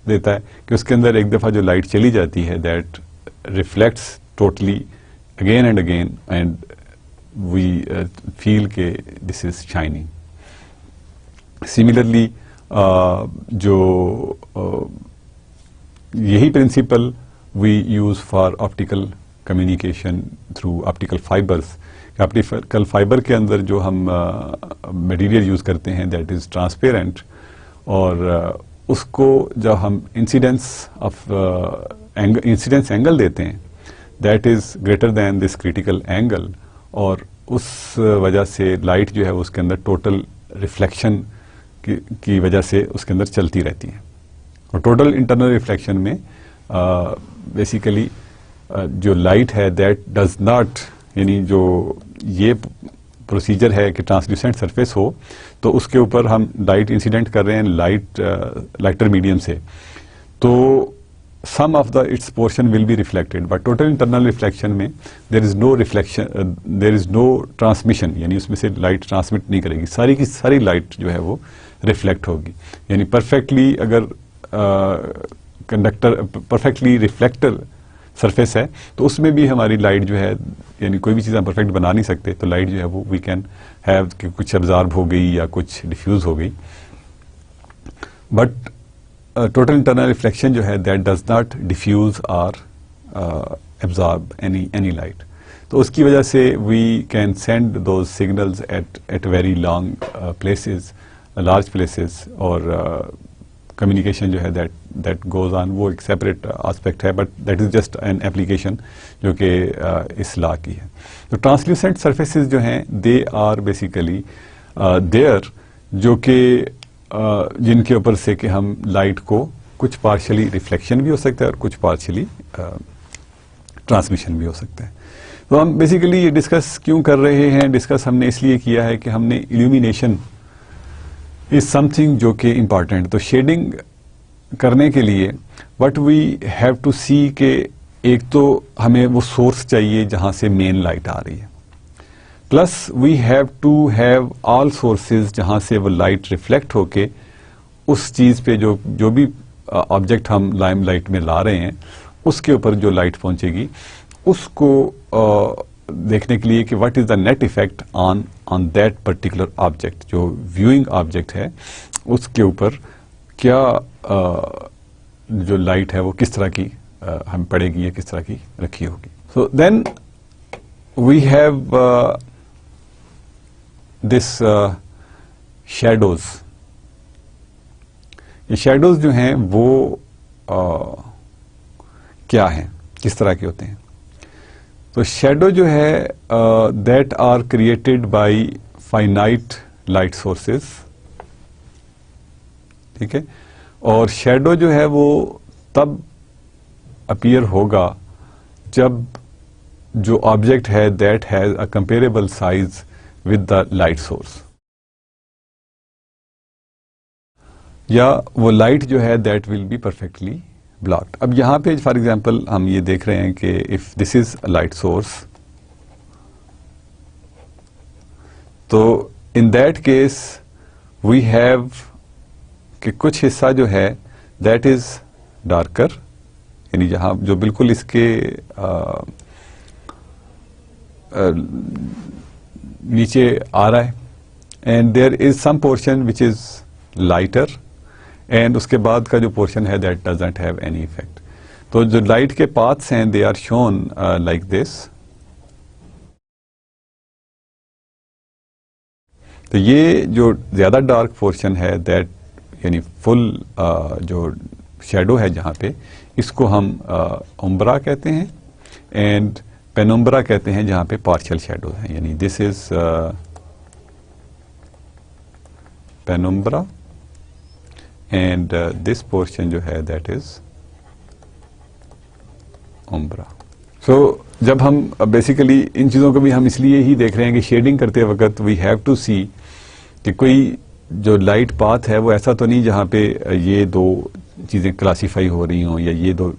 دیتا ہے, کہ اس کے اندر ایک دفعہ جو لائٹ چلی جاتی ہے that reflects totally again and again, and we feel کہ this is shining. Similarly, جو یہی principle we use for optical communication through optical fibers. optical fiber کے اندر جو ہم material use کرتے ہیں that is transparent, اور اس کو جب ہم incidence angle دیتے ہیں that is greater than this critical angle, اور اس وجہ سے لائٹ جو ہے اس کے اندر ٹوٹل ریفلیکشن کی وجہ سے اس کے اندر چلتی رہتی ہے. اور ٹوٹل انٹرنل ریفلیکشن میں بیسیکلی جو لائٹ ہے دیٹ ڈز ناٹ, یعنی جو یہ پروسیجر ہے کہ ٹرانسلوسینٹ سرفیس ہو تو اس کے اوپر ہم لائٹ انسیڈنٹ کر رہے ہیں لائٹر میڈیم سے, تو some of its portion will be reflected, but total internal reflection میں there is no reflection, there is no transmission, یعنی اس میں سے لائٹ ٹرانسمٹ نہیں کرے گی, ساری کی ساری لائٹ جو ہے وہ ریفلیکٹ ہوگی. یعنی پرفیکٹلی اگر کنڈکٹر پرفیکٹلی ریفلیکٹر سرفیس ہے تو اس میں بھی ہماری لائٹ جو ہے یعنی کوئی بھی چیز ہم پرفیکٹ بنا نہیں سکتے تو لائٹ جو ہے وہ وی کین ہیو کہ کچھ ابزارب ہو گئی یا کچھ ڈیفیوز ہو گئی. بٹ ٹوٹل انٹرنل ریفلیکشن جو ہے دیٹ ڈز ناٹ ڈیفیوز اور absorb any light. تو اس کی وجہ سے we can send those signals at very long places, large places اور communication جو ہے that goes on وہ ایک separate aspect ہے but that is just an application جو کہ اس لا کی ہے. تو translucent surfaces جو ہیں they are basically there جو کہ جن کے اوپر سے کہ ہم لائٹ کو کچھ پارشلی ریفلیکشن بھی ہو سکتا ہے اور کچھ پارشلی ٹرانسمیشن بھی ہو سکتا ہے. تو ہم بیسیکلی یہ ڈسکس کیوں کر رہے ہیں؟ ڈسکس ہم نے اس لیے کیا ہے کہ ہم نے ایلومینیشن از سم تھنگ جو کہ امپارٹینٹ. تو شیڈنگ کرنے کے لیے وٹ وی ہیو ٹو سی کہ ایک تو ہمیں وہ سورس چاہیے جہاں سے مین لائٹ آ رہی ہے plus we have to have all sources جہاں سے وہ لائٹ ریفلیکٹ ہو کے اس چیز پہ جو بھی آبجیکٹ ہم لائم لائٹ میں لا رہے ہیں اس کے اوپر جو لائٹ پہنچے گی اس کو دیکھنے کے لیے کہ what is the net effect on that particular object. جو ویوئنگ آبجیکٹ ہے اس کے اوپر کیا جو لائٹ ہے وہ کس طرح کی ہم پڑے گی یا کس طرح کی رکھی ہوگی. سو دین وی ہیو دس شیڈوز. یہ شیڈوز جو ہیں وہ کیا ہیں کس طرح کے ہوتے ہیں؟ تو شیڈو جو ہے that are created by finite light sources. ٹھیک ہے. اور شیڈو جو ہے وہ تب اپیئر ہوگا جب جو آبجیکٹ ہے that has a comparable size with the light source یا وہ لائٹ جو ہے that will be perfectly blocked. اب یہاں پہ فار ایگزامپل ہم یہ دیکھ رہے ہیں کہ if this is a light source تو in that case we have کہ کچھ حصہ جو ہے that is darker یعنی جہاں جو بالکل اس کے نیچے آ رہا ہے and there is some portion which is lighter and اس کے بعد کا جو پورشن ہے that doesn't have any effect. تو جو لائٹ کے پاتھس ہیں they are shown like this. تو یہ جو زیادہ ڈارک پورشن ہے دیٹ یعنی فل جو شیڈو ہے جہاں پہ اس کو ہم امبرا کہتے ہیں اینڈ پینومبرا کہتے ہیں جہاں پہ پارشل شیڈو ہیں. یعنی دس از پینومبرا اینڈ دس پورشن جو ہے دیٹ از امبرا. سو جب ہم بیسیکلی ان چیزوں کو بھی ہم اس لیے ہی دیکھ رہے ہیں کہ شیڈنگ کرتے وقت وی ہیو ٹو سی کہ کوئی جو لائٹ پاتھ ہے وہ ایسا تو نہیں جہاں پہ یہ دو چیزیں کلاسیفائی ہو رہی ہوں یا یہ دو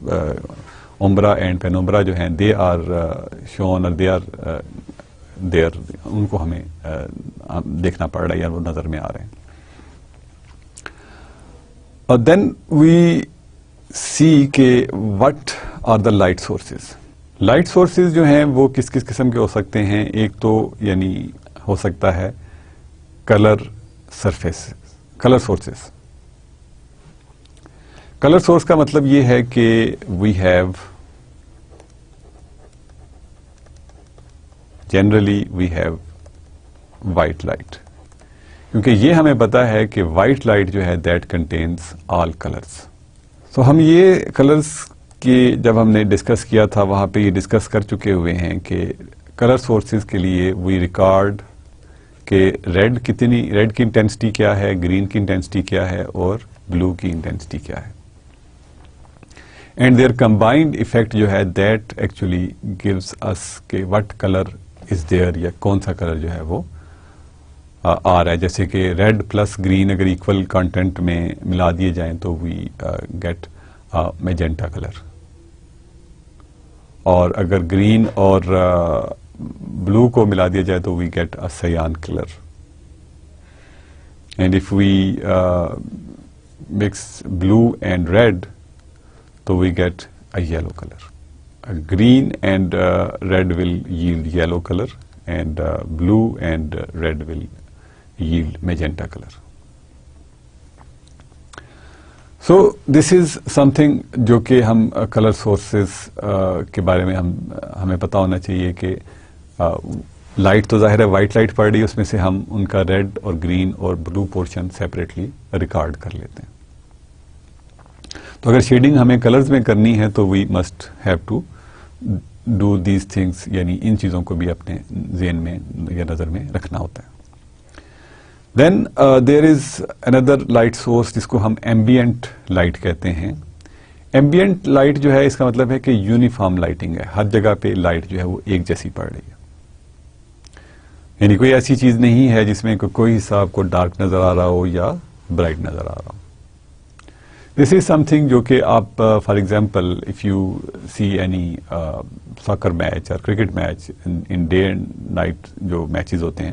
امبرا اینڈ پینومبرا جو ہیں دے آر شون اور دے آر دیئر ان کو ہمیں دیکھنا پڑ رہا ہے یا وہ نظر میں آ رہے ہیں. دین وی سی کہ what are the light sources. Light sources جو ہیں وہ کس کس قسم کے ہو سکتے ہیں؟ ایک تو یعنی ہو سکتا ہے colour surface colour sources. Colour source کا مطلب یہ ہے کہ we have generally we have white light کیونکہ یہ ہمیں پتا ہے کہ وائٹ لائٹ جو ہے دیٹ کنٹینز آل کلرز. تو ہم یہ کلرز کی جب ہم نے ڈسکس کیا تھا وہاں پہ یہ ڈسکس کر چکے ہوئے ہیں کہ کلر سورسز کے لیے وی ریکارڈ کہ ریڈ کی انٹینسٹی کیا ہے, گرین کی انٹینسٹی کیا ہے اور بلو کی انٹینسٹی کیا ہے. اینڈ دیئر کمبائنڈ افیکٹ جو ہے دیٹ ایکچولی گیوز اس کہ وٹ کلر از دیئر یا کون سا کلر جو ہے وہ آ رہا ہے. جیسے کہ ریڈ پلس گرین اگر ایکول کانٹینٹ میں ملا دیے جائیں تو وی گیٹ میجنٹا کلر, اور اگر گرین اور بلو کو ملا دیا جائے تو we get a cyan colour. And if we mix blue and red تو we get a yellow color. Green and red will yield yellow color, and blue and red will yield magenta color. So this is something جو کہ ہم colour sources کے بارے میں ہمیں پتا ہونا چاہیے کہ لائٹ تو ظاہر ہے وائٹ لائٹ پڑ رہی ہے، اس میں سے ہم ان کا ریڈ اور گرین اور بلو پورشن سیپریٹلی ریکارڈ کر لیتے ہیں. تو اگر شیڈنگ ہمیں کلرز میں کرنی ہے تو we must have to do these things, یعنی ان چیزوں کو بھی اپنے ذہن میں یا نظر میں رکھنا ہوتا ہے. دین دیر از اندر لائٹ سورس جس کو ہم ایمبینٹ لائٹ کہتے ہیں. ایمبینٹ لائٹ جو ہے اس کا مطلب ہے کہ یونیفارم لائٹنگ ہے، ہر جگہ پہ لائٹ جو ہے وہ ایک جیسی پڑ رہی ہے، یعنی کوئی ایسی چیز نہیں ہے جس میں کوئی حصہ آپ کو ڈارک نظر آ رہا ہو یا برائٹ نظر آ رہا ہو. دس از سم تھنگ جو کہ آپ for example if you see any soccer match اور cricket match in day and night جو میچز ہوتے ہیں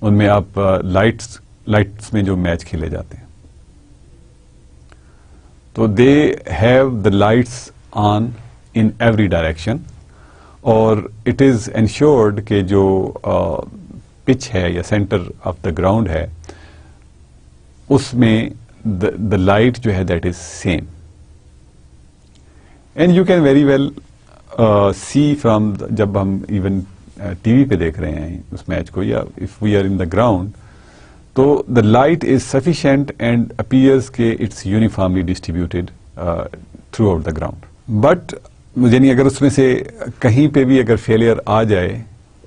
ان میں آپ لائٹس میں جو میچ کھیلے جاتے ہیں تو they have the lights on in every direction, اور اٹ از انشورڈ کہ جو پچ ہے یا سینٹر آف دا گراؤنڈ ہے اس میں دا لائٹ جو ہے that is same. And you can very well see from جب ہم ایون ٹی وی پہ دیکھ رہے ہیں اس میچ کو یا if we are in the ground تو the light is sufficient and appears کہ it's uniformly distributed throughout the ground. But یعنی اگر اس میں سے کہیں پہ بھی اگر فیلئر آ جائے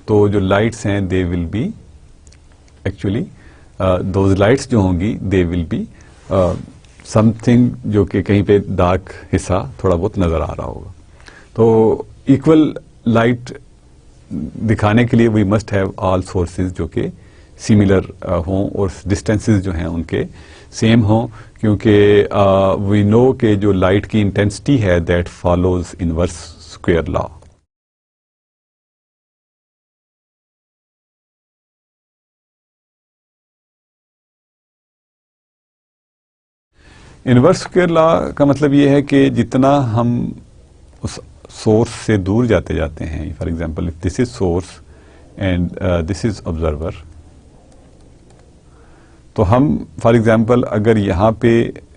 تو جو لائٹس ہیں they will be actually those lights جو ہوں گی دے ول بی سم تھنگ جو کہ کہیں پہ ڈارک حصہ تھوڑا بہت نظر آ رہا ہوگا. تو ایکول لائٹ دکھانے کے لیے we must have all sources جو کہ سملر ہوں اور ڈسٹینسز جو ہیں ان کے سیم ہوں، کیونکہ وی نو کہ جو لائٹ کی انٹینسٹی ہے that follows inverse square law. Inverse square law کا مطلب یہ ہے کہ جتنا ہم اس سورس سے دور جاتے جاتے ہیں، for example if this is source and this is observer, تو ہم فار ایگزامپل اگر یہاں پہ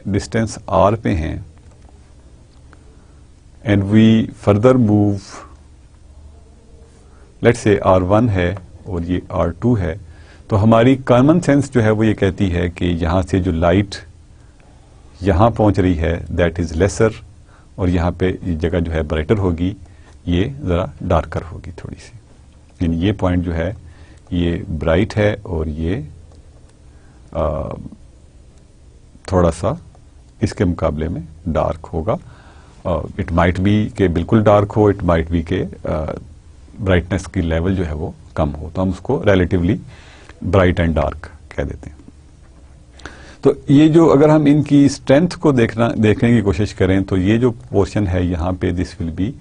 ڈسٹینس آر پہ ہیں and we further move, let say R1 ہے اور یہ R2 ہے، تو ہماری کامن سینس جو ہے وہ یہ کہتی ہے کہ یہاں سے جو لائٹ یہاں پہنچ رہی ہے دیٹ از لیسر، اور یہاں پہ یہ جگہ جو ہے برائٹر ہوگی، یہ ذرا ڈارکر ہوگی تھوڑی سی، یعنی یہ پوائنٹ جو ہے یہ برائٹ ہے اور یہ تھوڑا سا اس کے مقابلے میں ڈارک ہوگا. اٹ مائٹ بی کہ بالکل ڈارک ہو، اٹ مائٹ بی کہ برائٹنس کی لیول جو ہے وہ کم ہو، تو ہم اس کو ریلیٹیولی برائٹ اینڈ ڈارک کہہ دیتے ہیں. تو یہ جو اگر ہم ان کی اسٹرینتھ کو دیکھنے کی کوشش کریں تو یہ جو پورشن ہے یہاں پہ دس ول بی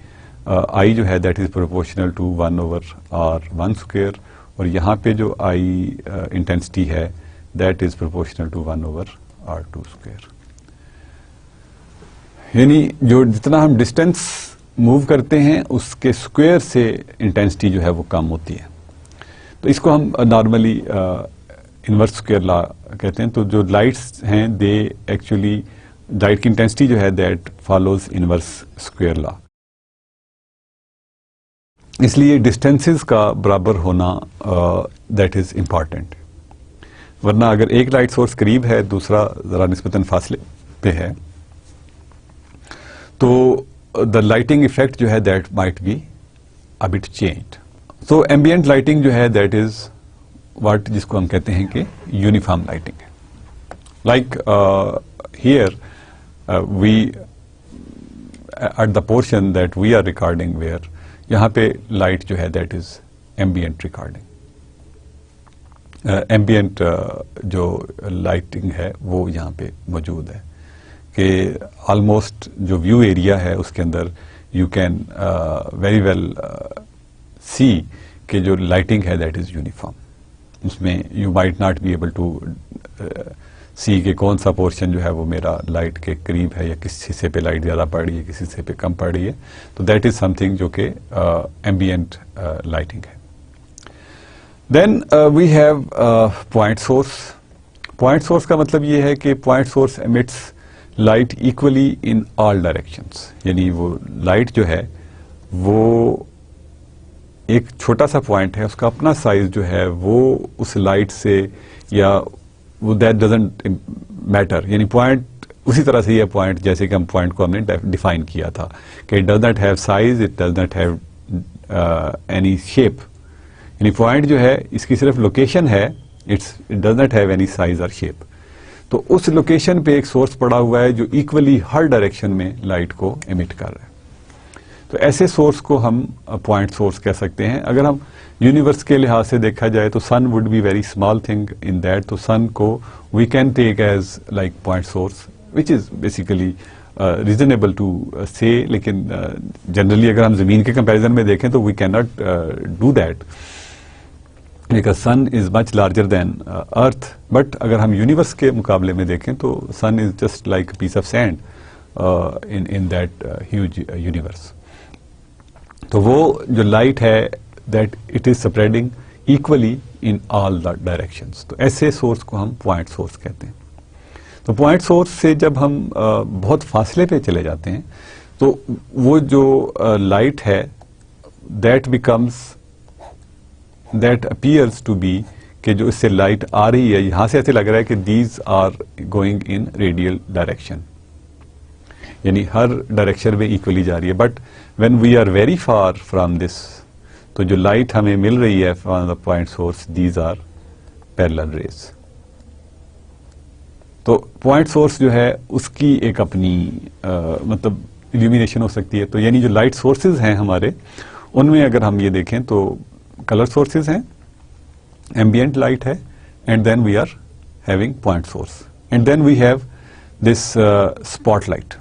آئی جو ہے that is proportional to 1/R1 square, اور یہاں پہ جو آئی انٹینسٹی ہے that is proportional to 1/R2 square. یعنی جو جتنا ہم ڈسٹینس موو کرتے ہیں اس کے اسکوئر سے انٹینسٹی جو ہے وہ کم ہوتی ہے. تو اس کو ہم نارملی انورس اسکوئر لا کہتے ہیں. تو جو لائٹس ہیں دے ایکچولی لائٹ کی انٹینسٹی جو ہے دیٹ فالوز انورس اسکوئر لا. اس لیے ڈسٹینسز کا برابر ہونا دیٹ از امپارٹینٹ، ورنہ اگر ایک لائٹ سورس قریب ہے دوسرا ذرا نسبتاً فاصلے پہ ہے تو دا لائٹنگ افیکٹ جو ہے that might be a bit change. So ambient lighting جو ہے دیٹ از واٹ جس کو ہم کہتے ہیں کہ یونیفارم لائٹنگ ہے. Like here we at the portion that we are recording where یہاں پہ لائٹ جو ہے دیٹ از ایمبینٹ ریکارڈنگ. ایمبینٹ جو لائٹنگ ہے وہ یہاں پہ موجود ہے کہ آلموسٹ جو ویو ایریا ہے اس کے اندر you can very well see کہ جو لائٹنگ ہے دیٹ از یونیفارم. اس میں you might not be able to see کے کون سا پورشن جو ہے وہ میرا لائٹ کے قریب ہے یا کس حصے پہ لائٹ زیادہ پڑ رہی ہے کس حصے پہ کم پڑ رہی ہے. تو دیٹ از سم تھنگ جو کہ ایمبینٹ لائٹنگ ہے. Then we have point source. Point source کا مطلب یہ ہے کہ point source emits light equally in all directions. یعنی وہ لائٹ جو ہے وہ ایک چھوٹا سا پوائنٹ ہے, اس کا اپنا سائز جو ہے وہ اس لائٹ سے یا وہ دیٹ ڈزنٹ میٹر. یعنی پوائنٹ اسی طرح سے یہ پوائنٹ جیسے کہ ہم پوائنٹ کو ہم نے ڈیفائن کیا تھا کہ it does not have size, it does not have any shape. یعنی پوائنٹ جو ہے اس کی صرف لوکیشن ہے, it does not have any size اور شیپ. تو اس لوکیشن پہ ایک سورس پڑا ہوا ہے جو ایکولی ہر ڈائریکشن میں لائٹ کو ایمٹ کر رہا ہے. تو ایسے سورس کو ہم پوائنٹ سورس کہہ سکتے ہیں. اگر ہم یونیورس کے لحاظ سے دیکھا جائے تو sun would be very small thing in that. تو سن کو we can take as like point source which is basically reasonable to say. لیکن جنرلی اگر ہم زمین کے کمپیریزن میں دیکھیں تو we can not do that because sun is much larger than earth. But اگر ہم یونیورس کے مقابلے میں دیکھیں تو sun is just like a piece of sand in that huge universe. تو وہ جو لائٹ ہے that it is spreading equally in all the directions. تو ایسے سورس کو ہم پوائنٹ سورس کہتے ہیں. تو پوائنٹ سورس سے جب ہم بہت فاصلے پہ چلے جاتے ہیں تو وہ جو لائٹ ہے that becomes that appears to be کہ جو اس سے لائٹ آ رہی ہے یہاں سے ایسے لگ رہا ہے کہ these are going in radial direction. یعنی ہر ڈائریکشن میں ایکولی جا رہی ہے. But when we are very far from this تو جو لائٹ ہمیں مل رہی ہے from the point source these are parallel rays. تو پوائنٹ سورس جو ہے اس کی ایک اپنی مطلب ایلومینیشن ہو سکتی ہے. تو یعنی جو لائٹ سورسز ہیں ہمارے ان میں اگر ہم یہ دیکھیں تو کلر سورسز ہیں, ایمبینٹ لائٹ ہے, and then we are having point source, and then we have this spot light.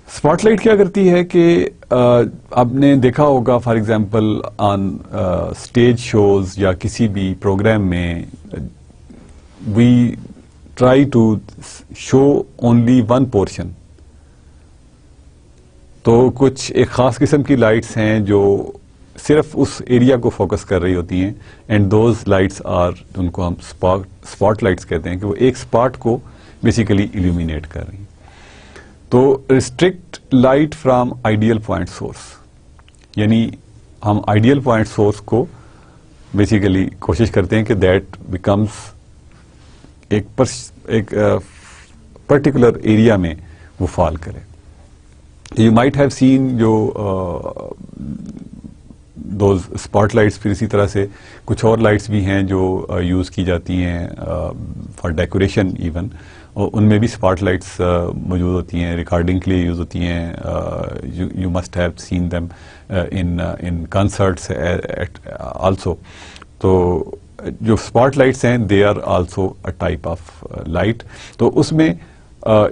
Spot light کیا کرتی ہے کہ آپ نے دیکھا ہوگا for example on stage shows یا کسی بھی پروگرام میں we try to show only one portion. تو کچھ ایک خاص قسم کی لائٹس ہیں جو صرف اس ایریا کو فوکس کر رہی ہوتی ہیں, اینڈ دوز لائٹس آر ان کو ہم اسپاٹ لائٹس کہتے ہیں کہ وہ ایک اسپاٹ کو بیسیکلی ایلومینیٹ کر رہی ہیں. تو restrict light from ideal point source. یعنی ہم آئیڈیل پوائنٹ سورس کو بیسیکلی کوشش کرتے ہیں کہ دیٹ بیکمس ایک پرٹیکولر ایریا میں وہ فال کرے. یو مائٹ ہیو سین جو دوز اسپاٹ لائٹس, پھر اسی طرح سے کچھ اور لائٹس بھی ہیں جو یوز کی جاتی ہیں فار ڈیکوریشن ایون, اور ان میں بھی اسپاٹ لائٹس موجود ہوتی ہیں, ریکارڈنگ کے لیے یوز ہوتی ہیں. You must have seen them in concerts also. تو جو اسپاٹ لائٹس ہیں they are also a type of light. تو اس میں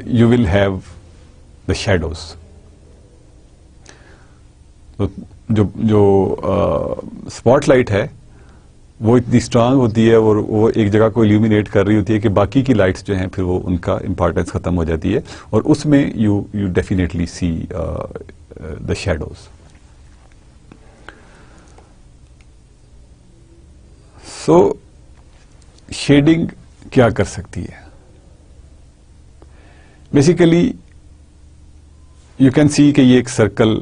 you will have the shadows. جو اسپاٹ لائٹ ہے وہ اتنی اسٹرانگ ہوتی ہے اور وہ ایک جگہ کو ایلومینیٹ کر رہی ہوتی ہے کہ باقی کی لائٹس جو ہیں پھر وہ ان کا امپورٹینس ختم ہو جاتی ہے, اور اس میں you definitely see the shadows. So shading کیا کر سکتی ہے؟ بیسیکلی یو کین سی کہ یہ ایک سرکل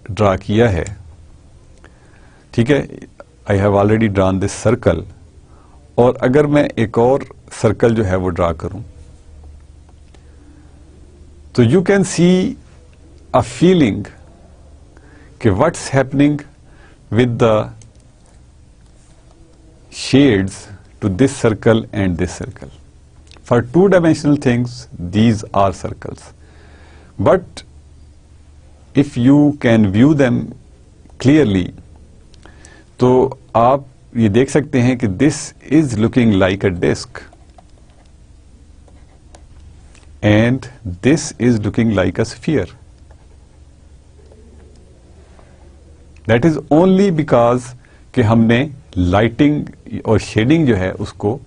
ڈرا کیا ہے, ٹھیک ہے, I have already ڈران this circle. اور اگر میں ایک اور سرکل جو ہے وہ ڈرا کروں تو you can see a feeling کہ what's happening with the shades to this circle and this circle. For 2-dimensional things these are circles, but if you can view them clearly تو آپ یہ دیکھ سکتے ہیں کہ this is looking like a disk and this is looking like a sphere. That is only because کہ ہم نے لائٹنگ اور شیڈنگ جو ہے اس کو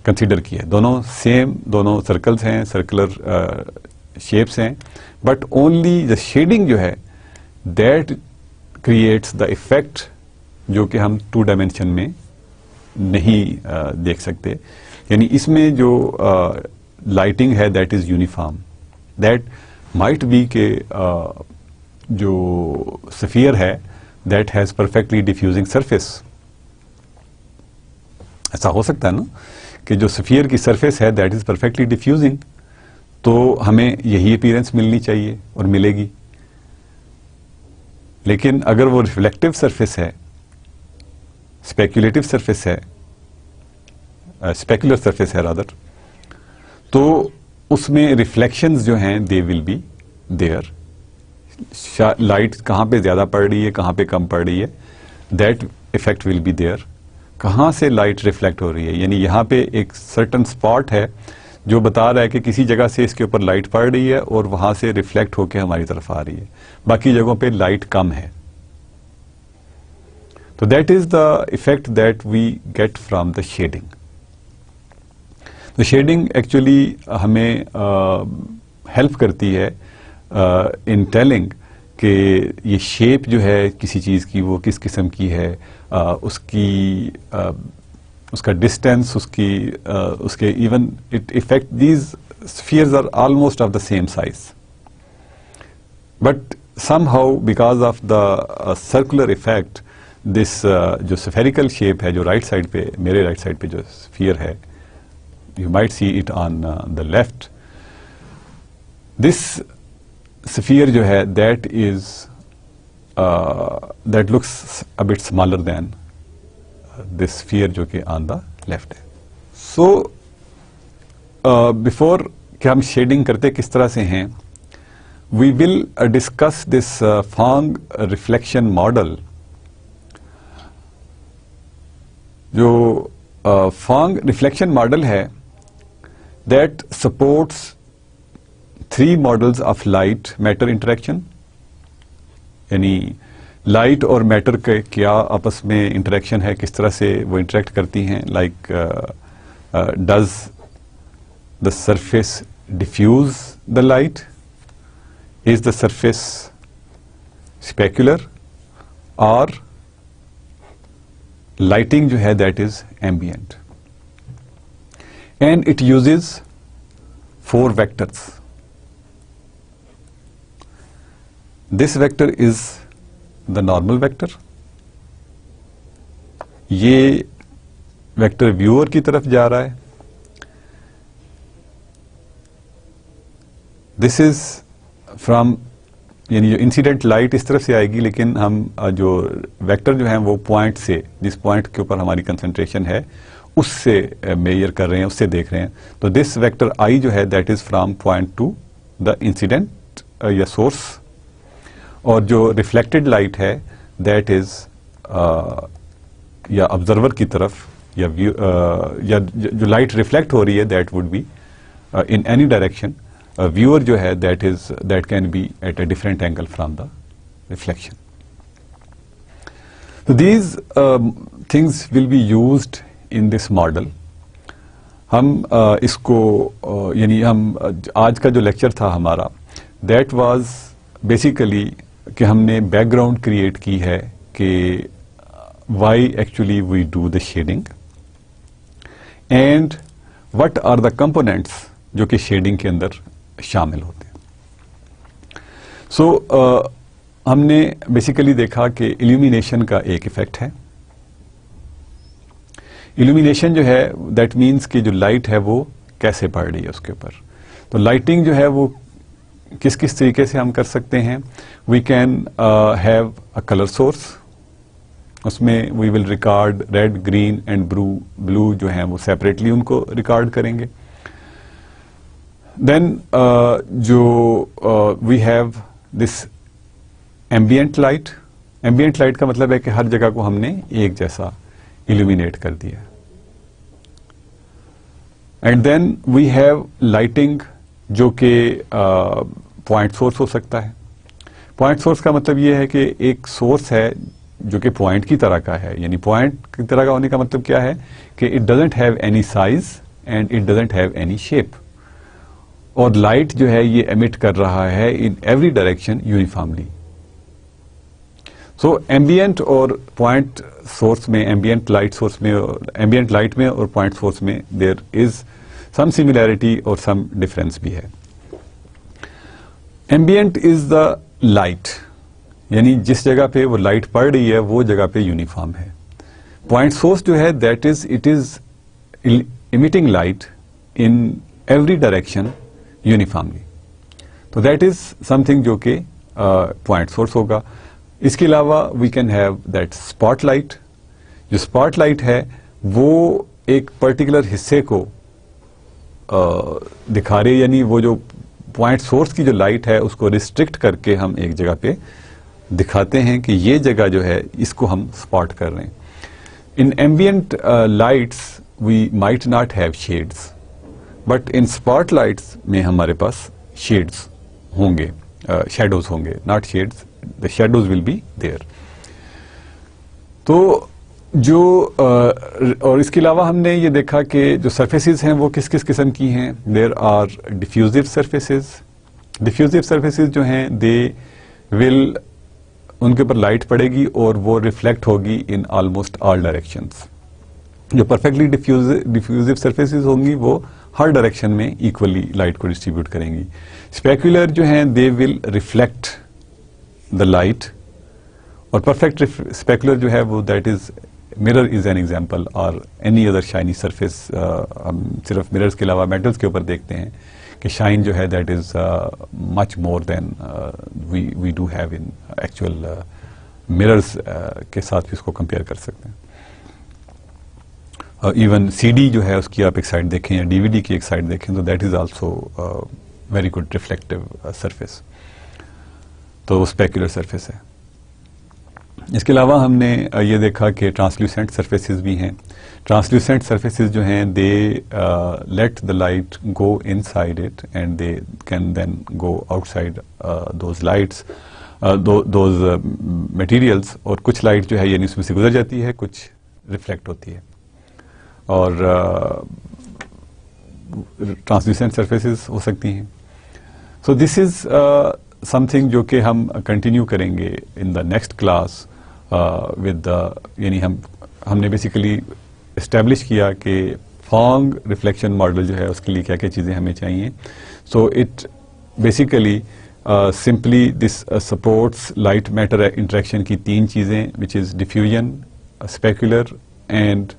کنسیڈر کی ہے. دونوں سیم, دونوں سرکلز ہیں, سرکولر شیپس ہیں, بٹ اونلی دا شیڈنگ جو ہے دیٹ کریٹس دا افیکٹ جو کہ ہم 2 ڈائمینشن میں نہیں دیکھ سکتے. یعنی اس میں جو لائٹنگ ہے that is uniform, that might be کہ جو سفیر ہے that has perfectly diffusing surface. ایسا ہو سکتا ہے نا کہ جو سفیر کی سرفیس ہے دیٹ از پرفیکٹلی ڈیفیوزنگ, تو ہمیں یہی اپیرنس ملنی چاہیے اور ملے گی. لیکن اگر وہ ریفلیکٹو سرفیس ہے, اسپیکولیٹو سرفیس ہے, اسپیکولر سرفیس ہے رادر, تو اس میں ریفلیکشنز جو ہیں they will be their. Light کہاں پہ زیادہ پڑ رہی ہے, کہاں پہ کم پڑ رہی ہے, that effect will be there. کہاں سے لائٹ ریفلیکٹ ہو رہی ہے, یعنی یہاں پہ ایک سرٹن اسپاٹ ہے جو بتا رہا ہے کہ کسی جگہ سے اس کے اوپر لائٹ پڑ رہی ہے اور وہاں سے ریفلیکٹ ہو کے ہماری طرف آ رہی ہے, باقی جگہوں پہ لائٹ کم ہے. تو that is the effect that we get from the shading. تو شیڈنگ ایکچولی ہمیں ہیلپ کرتی ہے ان ٹیلنگ کہ یہ شیپ جو ہے کسی چیز کی وہ کس قسم کی ہے, اس کا ڈسٹینس, اس کے even it affect these spheres are almost of the same size, but somehow because of the circular effect this جو spherical shape ہے جو right side پہ, میرے right side پہ جو sphere ہے, you might see it on the left, this sphere جو ہے that is that looks a bit smaller than this sphere جو کہ on the left ہے. So before کہ ہم شیڈنگ کرتے کس طرح سے ہیں, we will discuss this Phong reflection model. جو Phong reflection model ہے that supports 3 models of light matter interaction. یعنی لائٹ اور میٹر کے کیا آپس میں انٹریکشن ہے, کس طرح سے وہ انٹریکٹ کرتی ہیں. Like does the surface diffuse the light, is the surface specular, اور لائٹنگ جو ہے that is ambient. And it uses 4 vectors. This vector is the normal vector. یہ ویکٹر ویور کی طرف جا رہا ہے. دس از فرام, یعنی جو انسیڈنٹ لائٹ اس طرف سے آئے گی, لیکن ہم جو ویکٹر جو ہیں وہ پوائنٹ سے, جس پوائنٹ کے اوپر ہماری کنسنٹریشن ہے اس سے میئر کر رہے ہیں, اس سے دیکھ رہے ہیں. تو دس ویکٹر آئی جو ہے that is from point to the incident یا سورس, اور جو ریفلیکٹڈ لائٹ ہے دیٹ از یا آبزرور کی طرف, یا جو لائٹ ریفلیکٹ ہو رہی ہے that would be in any direction. Viewer جو ہے that can be at a different angle from the reflection. These things will be used in this model. ہم اس کو یعنی ہم آج کا جو لیکچر تھا ہمارا دیٹ واز بیسیکلی کہ ہم نے بیک گراؤنڈ کریٹ کی ہے کہ why actually we do the shading and what are the components جو کہ شیڈنگ کے اندر شامل ہوتے ہیں. سو ہم نے بیسیکلی دیکھا کہ ایلومینیشن کا ایک ایفیکٹ ہے. ایلومینیشن جو ہے دیٹ مینس کہ جو لائٹ ہے وہ کیسے پڑ رہی ہے اس کے اوپر. تو لائٹنگ جو ہے وہ کس کس طریقے سے ہم کر سکتے ہیں. We can have a colour source, اس میں we will record red, green and blue جو ہیں وہ سیپریٹلی ان کو ریکارڈ کریں گے. دین جو we have this ambient light. Ambient light کا مطلب ہے کہ ہر جگہ کو ہم نے ایک جیسا ایلومینیٹ کر دیا. And then we have lighting جو کہ پوائنٹ سورس ہو سکتا ہے. پوائنٹ سورس کا مطلب یہ ہے کہ ایک سورس ہے جو کہ پوائنٹ کی طرح کا ہے. یعنی پوائنٹ کی طرح کا ہونے کا مطلب کیا ہے کہ it doesn't have any size and it doesn't have any shape. اور لائٹ جو ہے یہ ایمٹ کر رہا ہے ان ایوری ڈائریکشن یونیفارملی. سو ایمبینٹ اور پوائنٹ سورس میں, ایمبینٹ لائٹ سورس میں, ایمبینٹ لائٹ میں اور پوائنٹ سورس میں دیر از سم سملیرٹی اور سم ڈفرینس بھی ہے. ایمبینٹ از دا لائٹ, یعنی جس جگہ پہ وہ لائٹ پڑ رہی ہے وہ جگہ پہ یونیفارم ہے. پوائنٹ سورس جو ہے that is it is emitting light in every direction uniformly. تو دیٹ از سم تھنگ جو کہ پوائنٹ سورس ہوگا. اس کے علاوہ we can have that spot light. جو اسپاٹ لائٹ ہے وہ ایک پرٹیکولر حصے کو دکھا رہے, یعنی وہ جو پوائنٹ سورس کی جو لائٹ ہے اس کو ریسٹرکٹ کر کے ہم ایک جگہ پہ دکھاتے ہیں کہ یہ جگہ جو ہے اس کو ہم اسپاٹ کر رہے ہیں. In ambient lights we might not have shades, but in spot lights میں ہمارے پاس شیڈس ہوں گے, شیڈوز ہوں گے, not shades, the shadows will be there. تو جو اور اس کے علاوہ ہم نے یہ دیکھا کہ جو سرفیسز ہیں وہ کس کس قسم کی ہیں. There are diffuse surfaces. Diffuse surfaces جو ہیں دے ول, ان کے اوپر لائٹ پڑے گی اور وہ ریفلیکٹ ہوگی ان آلموسٹ آل ڈائریکشنز. جو پرفیکٹلی ڈیفیوزو سرفیسز ہوں گی وہ ہر ڈائریکشن میں ایکولی لائٹ کو ڈسٹریبیوٹ کریں گی. اسپیکولر جو ہیں they will reflect the light, اور پرفیکٹ اسپیکولر جو ہے وہ that is mirror is an example or any other shiny surface. ہم صرف mirrors کے علاوہ metals کے اوپر دیکھتے ہیں کہ shine جو ہے that is much more than we do have in actual mirrors کے ساتھ بھی اس کو compare کر سکتے ہیں. ایون CD جو ہے اس کی آپ ایک سائڈ دیکھیں یا DVD کی ایک سائڈ دیکھیں تو that is also very good reflective surface. تو وہ specular surface ہے. اس کے علاوہ ہم نے یہ دیکھا کہ ٹرانسلوسینٹ سرفیسز بھی ہیں. ٹرانسلوسینٹ سرفیسز جو ہیں they let the light go inside it and they can then go outside those lights, those materials, اور کچھ لائٹ جو ہے یعنی اس میں سے گزر جاتی ہے, کچھ ریفلیکٹ ہوتی ہے. اور ٹرانسلوسینٹ سرفیسز ہو سکتی ہیں. سو دس از سم تھنگ جو کہ ہم کنٹینیو کریں گے in the next class with the, یعنی ہم نے بیسیکلی اسٹیبلش کیا کہ فانگ ریفلیکشن ماڈل جو ہے اس کے لیے کیا کیا چیزیں ہمیں چاہیے. So it basically simply this supports light matter interaction کی تین چیزیں وچ از ڈیفیوژن, اسپیکولر اینڈ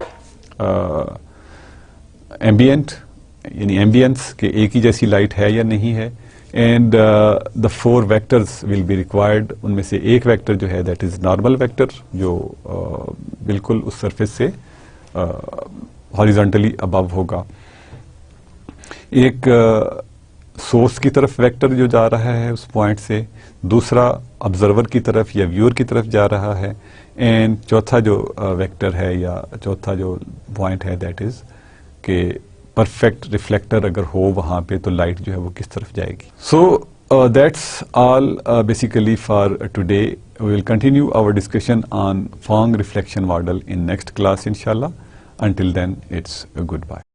ایمبینٹ, یعنی ایمبینس کہ ایک ہی جیسی لائٹ ہے یا نہیں ہے. And the 4 vectors will be required. ان میں سے ایک ویکٹر جو ہے دیٹ از نارمل ویکٹر جو بالکل اس سرفیس سے ہاریزونٹلی ابو ہوگا. ایک سورس کی طرف ویکٹر جو جا رہا ہے اس پوائنٹ سے, دوسرا آبزرور کی طرف یا ویور کی طرف جا رہا ہے, اینڈ چوتھا جو ویکٹر ہے یا چوتھا جو پوائنٹ ہے دیٹ از کہ پرفیکٹ ریفلیکٹر اگر ہو وہاں پہ تو لائٹ جو ہے وہ کس طرف جائے گی. So that's all basically for today. We will continue our discussion on Phong reflection model in next class انشاءاللہ. Until then it's good bye.